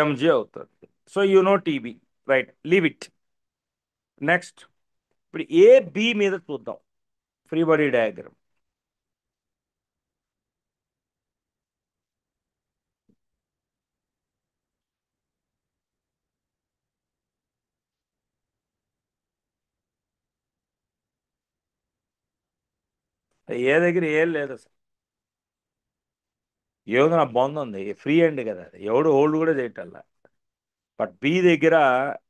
ఎంజీ అవుతుంది. So you know TB, right, leave it. Next ఇప్పుడు ఏ బి మీద చూద్దాం. Free body diagram. ఏ దగ్గర ఏం లేదు అసలు. ఏదో నా బాగుంది, ఫ్రీ హ్యాండ్ కదా అది, ఎవడు హోల్డ్ కూడా చేయటల్లా. బట్ బి దగ్గర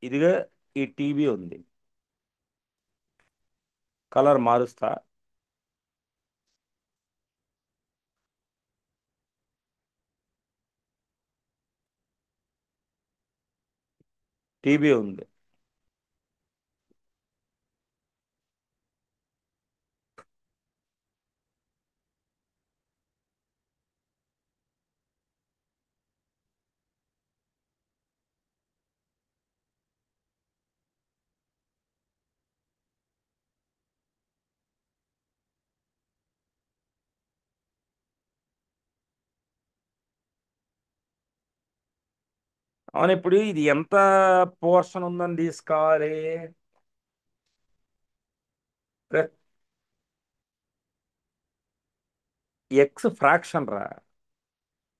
ఇదిగా ఈ టీబీ ఉంది. కలర్ మారుస్తా. టీబీ ఉంది. అవును, ఇప్పుడు ఇది ఎంత పోర్షన్ ఉందని తీసుకోవాలి. ఎక్స్ ఫ్రాక్షన్ రా.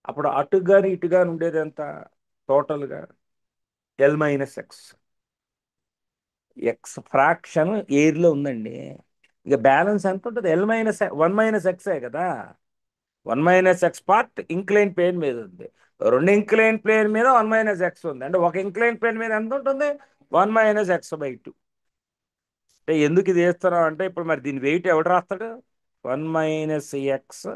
అప్పుడు అటుగాని ఇటుగాని ఉండేది ఎంత టోటల్గా? L-X. ఎక్స్ ఫ్రాక్షన్ ఎయిర్లో ఉందండి. ఇక బ్యాలెన్స్ ఎంత ఉంటుంది? L-1 - కదా. 1 - పార్ట్ ఇంక్లైన్ ప్లేన్ మీద ఉంది. రెండు ఇంక్లైన్ ప్లేన్ మీద 1 - ఉంది. అంటే ఒక ఇంక్లైన్ ప్లేన్ మీద ఎంత ఉంటుంది? 1 - x/2. అంటే ఎందుకు ఇది వేస్తున్నాం అంటే ఇప్పుడు మరి దీని వెయిట్ ఎవడు రాస్తాడు? 1 - x/2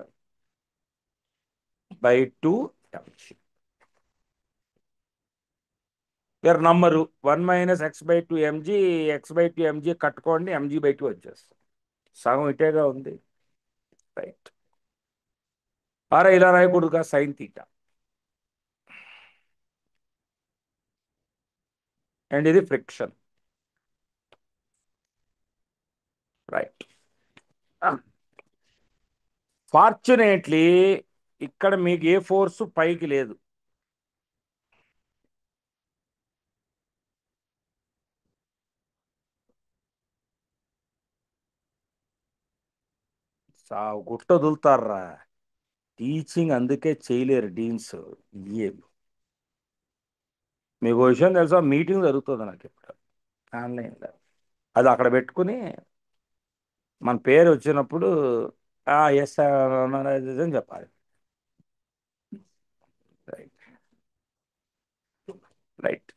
వేరే number 1 - x/2 mg. x/2 mg కట్టుకోండి, mg/2 వచ్చేస్తుంది. సగం ఇటేగా ఉంది, రైట్. అరే ఇలా రాయకూడదుగా సైన్ తీటా. అండ్ ఇది ఫ్రిక్షన్, రైట్. ఫార్చునేట్లీ ఇక్కడ మీకు ఏ ఫోర్సు పైకి లేదు. గుట్ట వదులుతారా. టీచింగ్ అందుకే చేయలేరు డీన్స్. ఏ మీకు ఓ విషయం తెలుసా? మీటింగ్ జరుగుతుంది నాకు ఇప్పుడు ఆన్లైన్లో. అది అక్కడ పెట్టుకుని మన పేరు వచ్చినప్పుడు ఎస్ అని చెప్పాలి. రైట్. రైట్.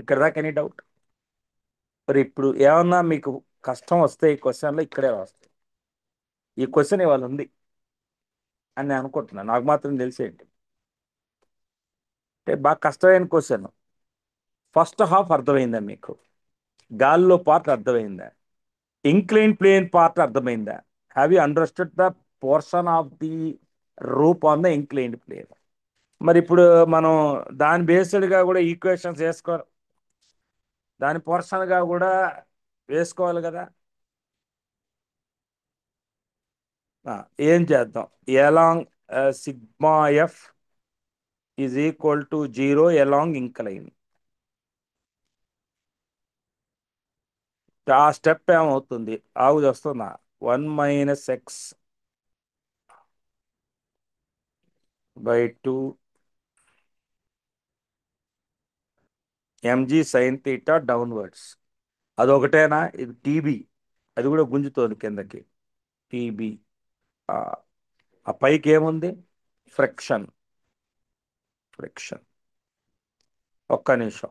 ఇక్కడ దాకా ఎనీ డౌట్? మరి ఇప్పుడు ఏమన్నా మీకు కష్టం వస్తే ఈ క్వశ్చన్లో ఇక్కడే వస్తాయి. ఈ క్వశ్చన్ ఇవాళ ఉంది అని నేను అనుకుంటున్నాను. నాకు మాత్రం తెలిసేంటి అంటే బాగా కష్టమైన క్వశ్చన్. ఫస్ట్ హాఫ్ అర్థమైందా మీకు? గాల్లో పార్ట్ అర్థమైందా? ఇంక్లైన్ ప్లేన్ పార్ట్ అర్థమైందా? Have you understood the portion of the rope on the inclined plane? మరి ఇప్పుడు మనం దాని బేస్డ్గా కూడా ఈక్వేషన్స్ దాని పోర్షన్గా కూడా వేసుకోవాలి కదా. ఆ, ఏం చేద్దాం? Along sigma F is equal to 0 along incline. ఆ స్టెప్ ఏమవుతుంది? ఆగు వస్తున్నా. 1 - x/2 mg sin theta downwards. అదొకటేనా? ఇది టీబీ. అది కూడా గుంజుతోంది కిందకి. టీబీ. ఆ పైకి ఏముంది? ఫ్రిక్షన్. ఫ్రిక్షన్. ఒక్క నిమిషం.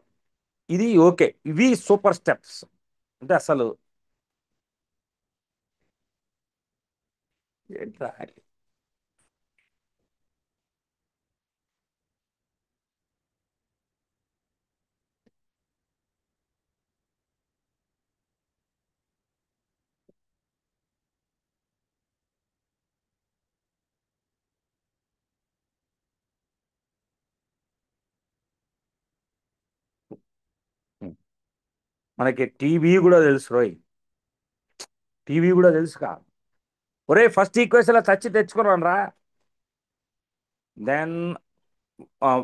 ఇది ఓకే. ఇవి సూపర్ స్టెప్స్. అంటే అసలు ఏంట్రా? మనకి టీవీ కూడా తెలుసు రోయ్. టీవీ కూడా తెలుసుగా. ఒరే ఫస్ట్ ఈక్వేషన్ చచ్చి తెచ్చుకున్నాను రా. Then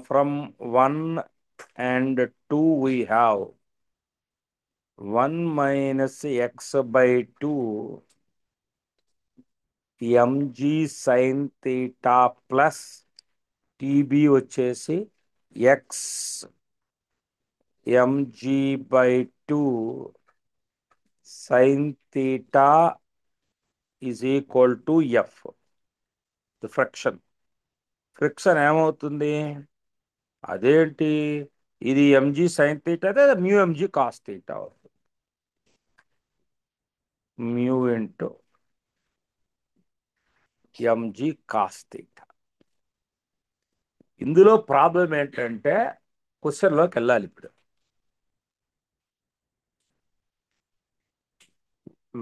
from 1 and 2 we have 1 - x/2 mg sin theta plus TB వచ్చేసి X mg/2 sin theta is equal to F. Friction. Friction ఏమవుతుంది? అదేంటి? ఇది ఎంజీ సైన్ తీటా అదే మ్యూ ఎంజీ కాస్ తీటా అవుతుంది. Mu into MG cos theta. ఇందులో problem ఏంటంటే క్వశ్చన్లోకి వెళ్ళాలి ఇప్పుడు.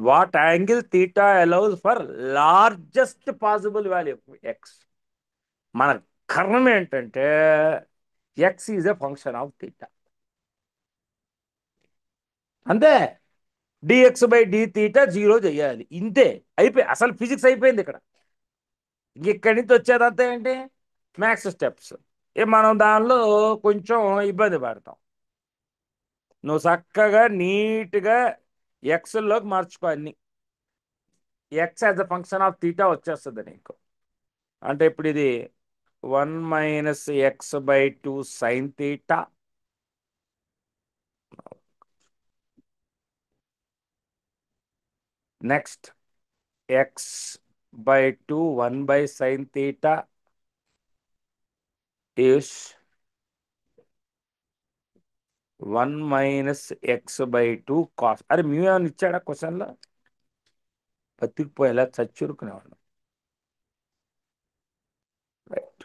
What angle theta allows for largest possible value X? మన కర్ణం ఏంటంటే X is a function of theta. అంతే. dx/d తీటా 0 చేయాలి. ఇంతే. అయిపోయి అసలు ఫిజిక్స్ అయిపోయింది ఇక్కడ. ఇక్కడి నుంచి వచ్చేదంతా ఏంటి? Maths steps. మనం దానిలో కొంచెం ఇబ్బంది పడతాం. నువ్వు చక్కగా నీట్గా ఎక్స్లోకి మార్చుకో అన్ని. X as a function of theta వచ్చేస్తుంది నీకు. అంటే ఇప్పుడు ఇది 1 - x/2 sine theta next x/2 1/sin theta is 1 - x/2 cos. అరే మ్యూ ఏమైనా ఇచ్చాడా క్వశ్చన్లో? బతికిపోయేలా చచ్చురుకునేవాడు. Right.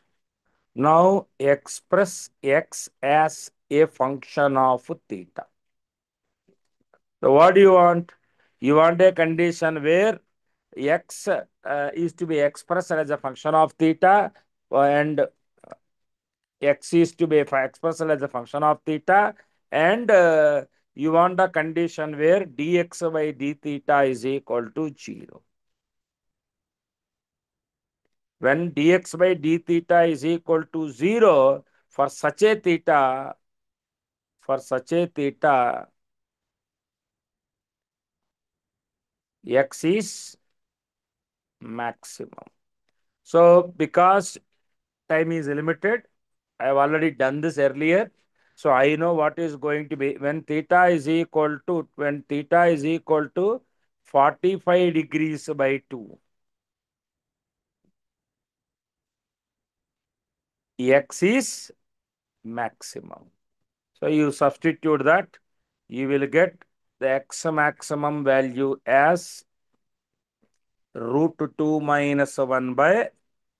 Now express x as a function of theta. So what do you want? You want a condition where x is to be expressed as a function of theta, and x is to be expressed as a function of theta, and you want a condition where dx/d theta is equal to 0. When dx/d theta is equal to 0, for such a theta, X is maximum. So because time is limited, I have already done this earlier. So I know what is going to be when theta is equal to 45 degrees by 2. X is maximum. So you substitute that, you will get the x maximum value as √2 minus 1 by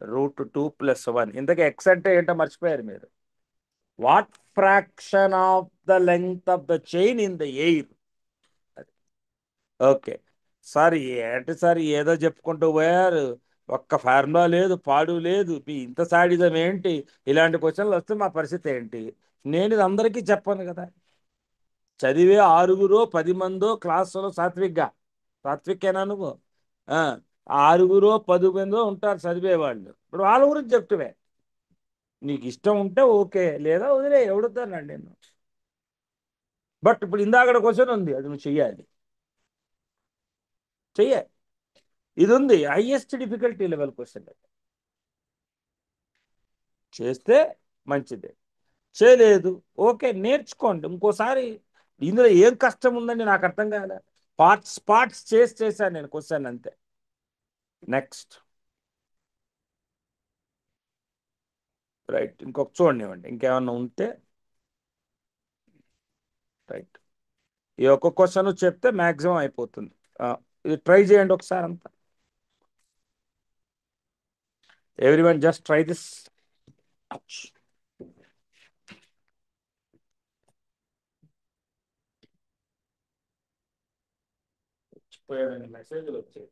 √2 plus 1. ఇంతకీ x అంటే ఏంటో మర్చిపోయారు మీరు. What fraction of the length of the chain in the air? Okay sir, ఏంటి sir ఏదో చెప్పుకుంటూ పోయారు, ఒక్క ఫార్ములా లేదు, పాడు లేదు, మీ ఇంత సాడిజం ఏంటి? ఇలాంటి క్వశ్చన్లు వస్తే మా పరిస్థితి ఏంటి? నేను ఇది అందరికీ చెప్పను కదా. చదివే 6-10 మందో క్లాసులో సాత్వికేనా నువ్వు? ఆ, 6-10 మందో ఉంటారు చదివేవాళ్ళు. ఇప్పుడు వాళ్ళ గురించి చెప్తువే. నీకు ఇష్టం ఉంటే ఓకే, లేదా వదిలే, ఎవడుతానండి నేను. బట్ ఇప్పుడు ఇందాకడ క్వశ్చన్ ఉంది, అది నువ్వు చెయ్యాలి. చెయ్య ఇది ఉంది హైయెస్ట్ డిఫికల్టీ లెవెల్ క్వశ్చన్. చేస్తే మంచిదే, చేయలేదు ఓకే, నేర్చుకోండి ఇంకోసారి. ఇందులో ఏం కష్టం ఉందండి నాకు అర్థం కాలే. పార్ట్స్ చేశాను నేను క్వశ్చన్ అంతే. నెక్స్ట్ రైట్, ఇంకొక చూడండివ్వండి, ఇంకేమన్నా ఉంటే. రైట్, ఈ ఒక్క క్వశ్చన్ చెప్తే మ్యాక్సిమం అయిపోతుంది. ఇది ట్రై చేయండి ఒకసారి అంతా. Everyone just try this. మెసేజ్లు వచ్చాయి.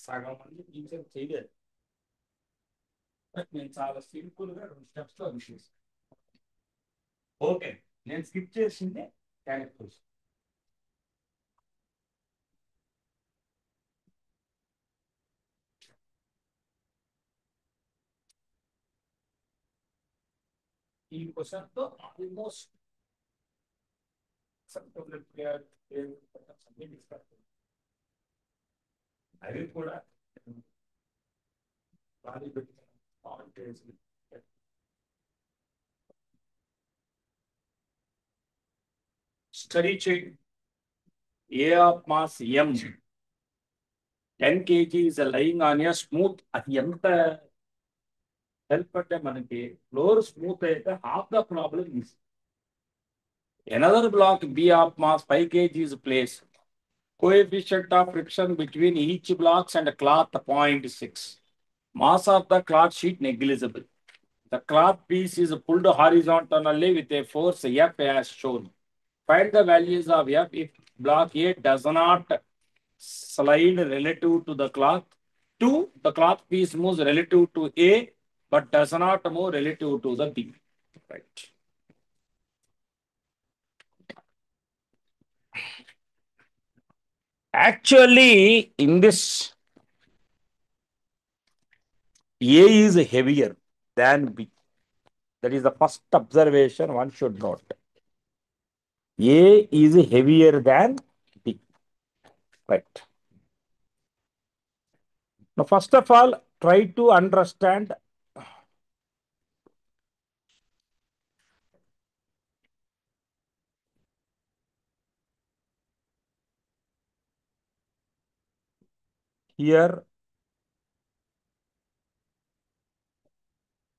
సగం మంది టీచర్ చేయలేదు. నేను చాలా సింపుల్ గా 2 స్టెప్స్ లో విషయం. ఓకే, నేను స్కిప్ చేసింది క్యాలిక్యులేషన్. ఈ క్వశ్చన్ తో ఆల్మోస్ట్ అవి కూడా స్టడీ చేయండి. ఏ of mass m 10 kg is lying on a smooth. అది ఎంత హెల్ప్ అంటే మనకి ఫ్లోర్ స్మూత్ అయితే half the problem is. Another block B of mass 5 kg is placed. Coefficient of friction between each blocks and cloth 0.6. Mass of the cloth sheet negligible. The cloth piece is pulled horizontally with a force F as shown. Find the values of F if block A does not slide relative to the cloth. 2. The cloth piece moves relative to A but does not move relative to the B. Right. Actually, in this, A is heavier than B. That is the first observation one should note. A is heavier than B. Right. Now, first of all, try to understand Here,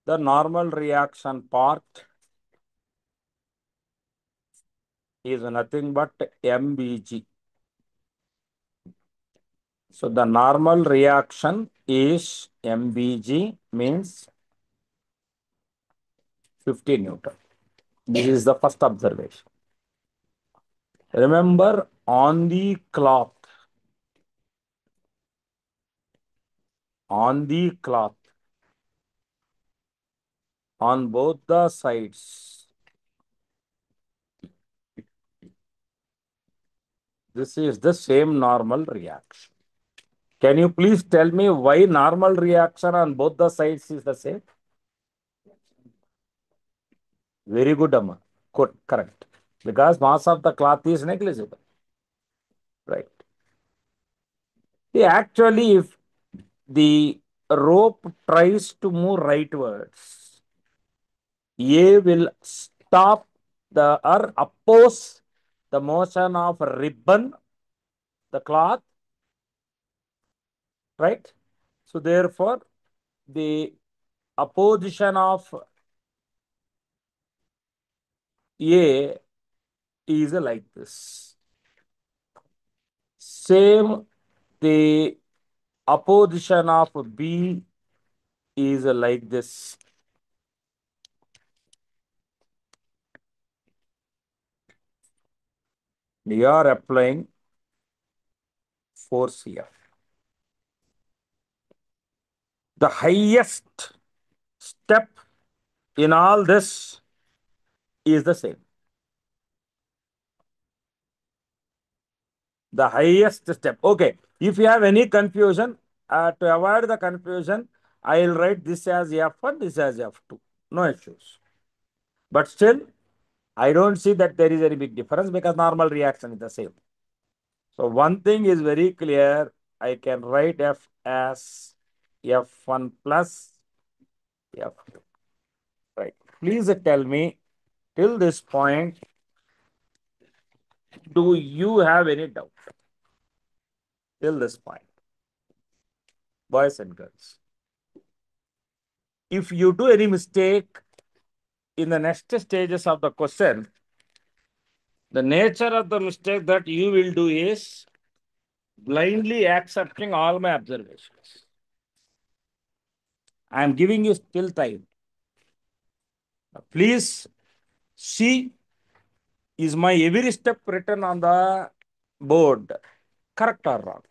the normal reaction part is nothing but MBG. So the normal reaction is MBG, means 50 Newton. This is the first observation. Remember, on the cloth, on both the sides, this is the same normal reaction. Can you please tell me why normal reaction on both the sides is the same? Very good, Amma. Good, correct. Because mass of the cloth is negligible. Right. See, actually, if the rope tries to move rightwards, A will stop the or oppose the motion of ribbon, the cloth, right? So therefore, the opposition of A is like this. Same, the opposition of B is like this. We are applying force here. The highest step in all this is the same. The highest step. Okay. If you have any confusion, to avoid the confusion, I will write this as F1, this as F2. No issues. But still, I don't see that there is any big difference because normal reaction is the same. So one thing is very clear. I can write F as F1 plus F2. Right. Please tell me till this point, do you have any doubt? Till this point, boys and girls. If you do any mistake in the next stages of the question, the nature of the mistake that you will do is blindly accepting all my observations. I am giving you still time. Please see, is my every step written on the board correct or wrong?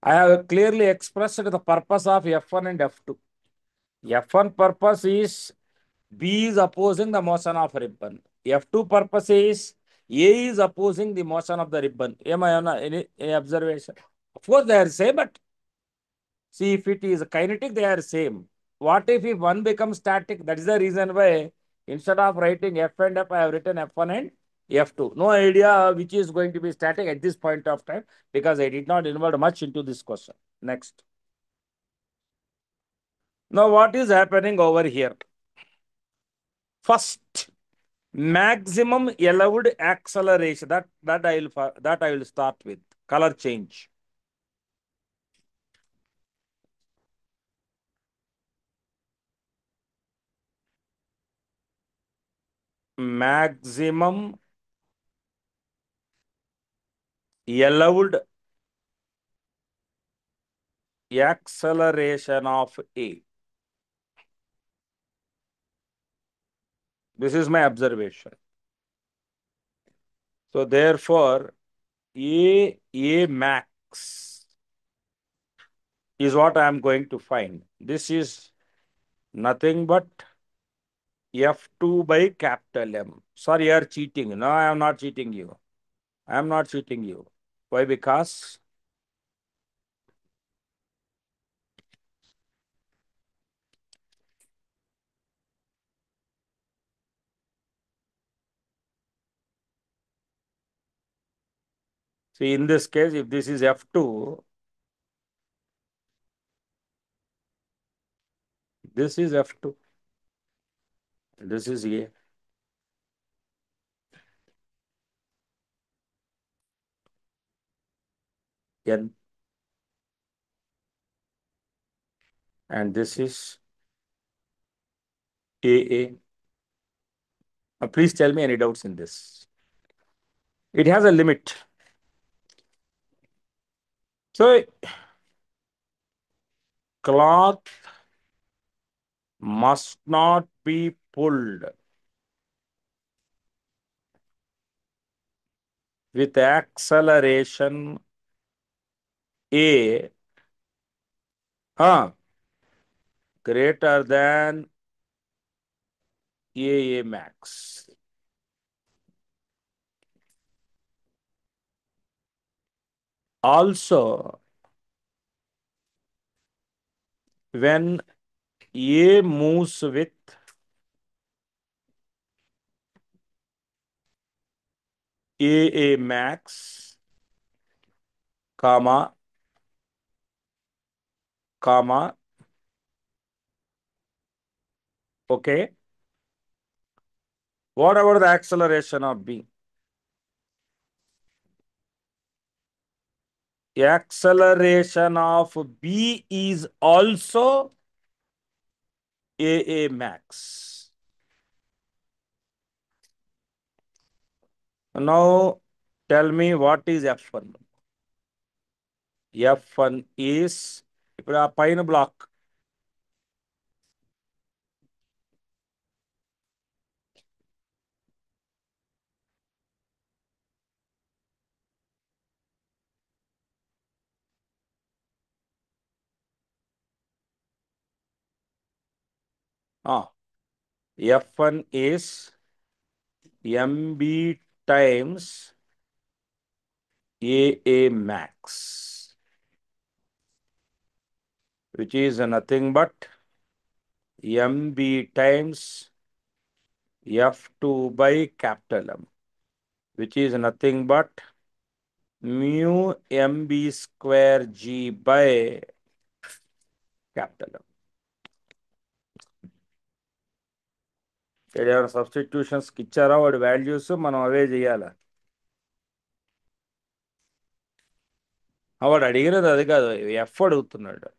I have clearly expressed the purpose of F1 and F2. F1 purpose is B is opposing the motion of ribbon. F2 purpose is A is opposing the motion of the ribbon. Am I on any observation? Of course, they are same, but see, if it is kinetic, they are same. What if one becomes static? That is the reason why instead of writing F and F, I have written F1 and F2. No idea which is going to be static at this point of time because I did not involve much into this question. Next. Now, what is happening over here? First, maximum allowed acceleration. That I will start with. Color change. Maximum allowed acceleration of A. This is my observation. So therefore, A max is what I am going to find. This is nothing but F2 by capital M. Sorry, you are cheating. No, I am not cheating you. I am not cheating you. Why? Because see, in this case, if this is F2, this is F2. This is A. N, and this is AA. Please tell me any doubts in this. It has a limit. So cloth must not be pulled with acceleration A greater than AA max. Also, when A moves with AA max, comma, comma, okay. What about the acceleration of B? Acceleration of B is also AA max. Now, tell me what is F1? F1 is ఇప్పుడు ఆ పైన black F1 is MB times AA max, which is nothing but MB times F2 by capital M, which is nothing but mu MB square G by capital M. ఏదైనా substitutions ఇచ్చారా వాడి values మనం అవే చేయాలా వాడు అడిగినది అది కాదు ఎఫ్ అడుగుతున్నాడు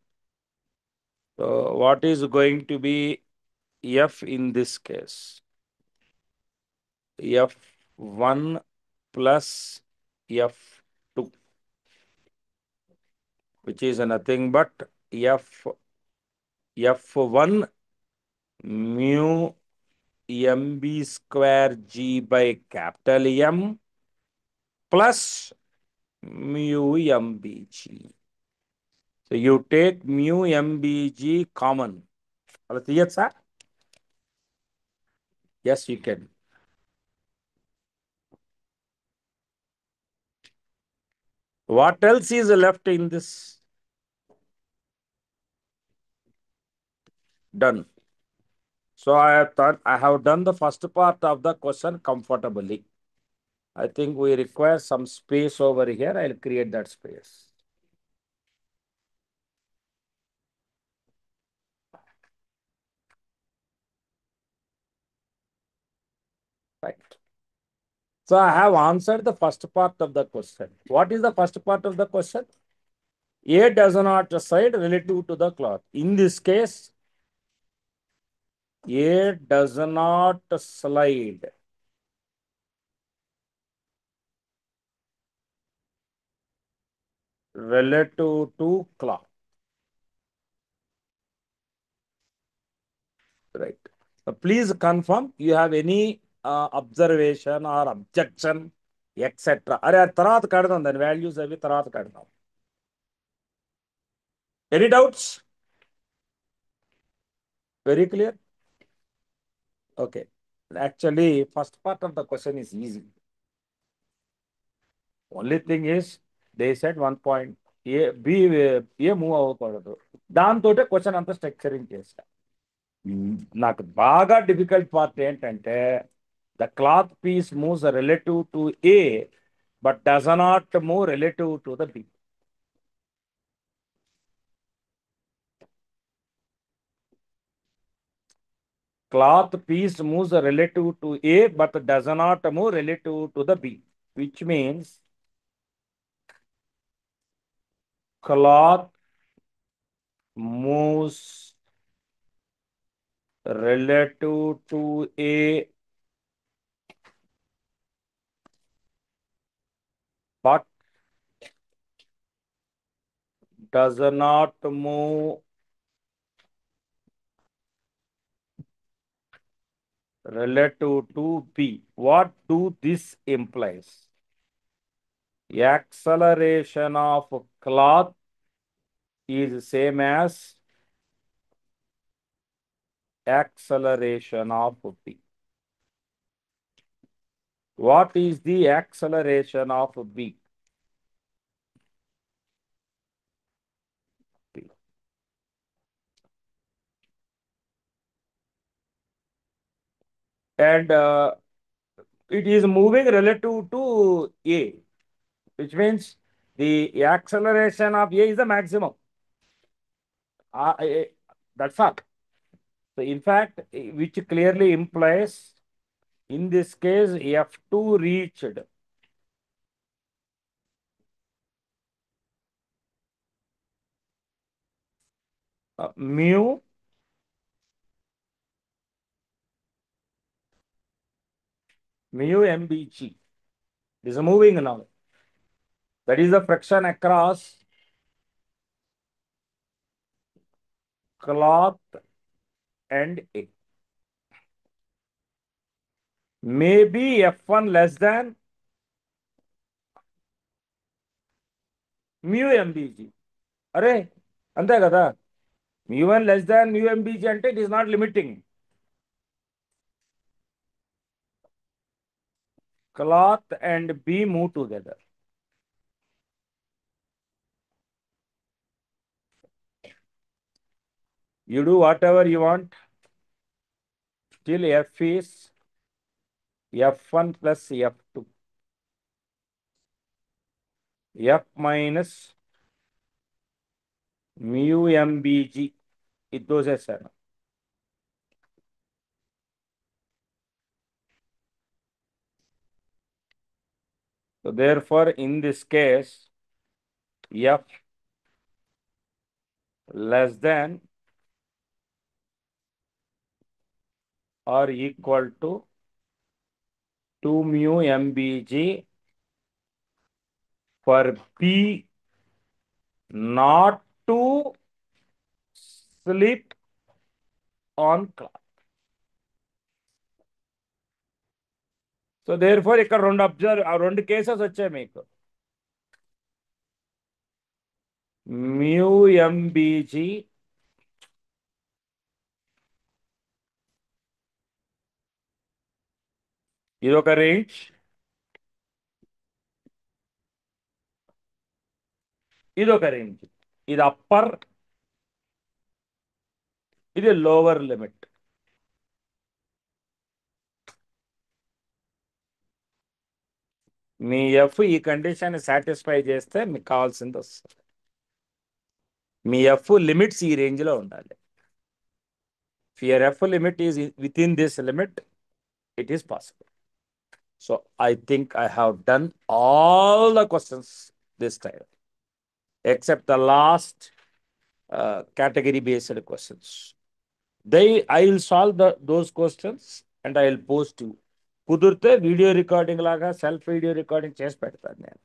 so what is going to be F in this case F1 plus F2, which is nothing but F1 mu MB square G by capital M plus mu MBG. So you take mu MBG common. Sir? Yes, you can. What else is left in this? Done. So I have done the first part of the question comfortably. I think we require some space over here. I'll create that space. Right. So I have answered the first part of the question. What is the first part of the question? A does not slide relative to the cloth. In this case, A does not slide relative to cloth. Right. Please confirm you have any observation or objection, etc. అరే తర్వాత కడదాం దాని values అవి తర్వాత కడదాం. Any doubts? Very clear? Okay. Actually, first part of the question is easy. Only thing is, they said 1 point. A move అవ్వకూడదు దాంతో question అంతా స్ట్రక్చరింగ్ చేశా నాకు బాగా డిఫికల్ట్ పార్ట్ ఏంటంటే the cloth piece moves relative to A but does not move relative to the B. Cloth piece moves relative to A but does not move relative to the B, which means cloth moves relative to A but does not move relative to B. What do this implies? Acceleration of cloth is same as acceleration of B. What is the acceleration of B? And it is moving relative to A, which means the acceleration of A is the maximum. Uh, eh, that's all. So in fact, which clearly implies in this case F2 reached mu mbg. It is moving now. That is the friction across cloth and A. Maybe F1 less than mu mbg. అరే అంతే కదా, mu1 less than mu mbg అంటే it is not limiting. Cloth and B move together. You do whatever you want. Still F is F1 plus F2. F minus mu mbg. ఇది దోసేసాను. So therefore, in this case, F less than or equal to 2 mu mbg for P not to slip on cloth. So therefore, ఇక్కడ రెండు cases వచ్చాయి మీకు. mu mbg ఇది ఒక range, ఇది ఒక range. ఇది అప్పర్, ఇది లోవర్ లిమిట్. మీ ఎఫ్ ఈ కండిషన్ సాటిస్ఫై చేస్తే మీకు కావాల్సింది వస్తుంది. మీ ఎఫ్ లిమిట్స్ ఈ రేంజ్లో ఉండాలి. If your F limit is within this limit, it is possible. So I think I have done all the questions this time, except the last category-based questions. I will solve those questions and I will post you. కుదిరితే video recording లాగా self video recording చేసి పెడతాను నేను.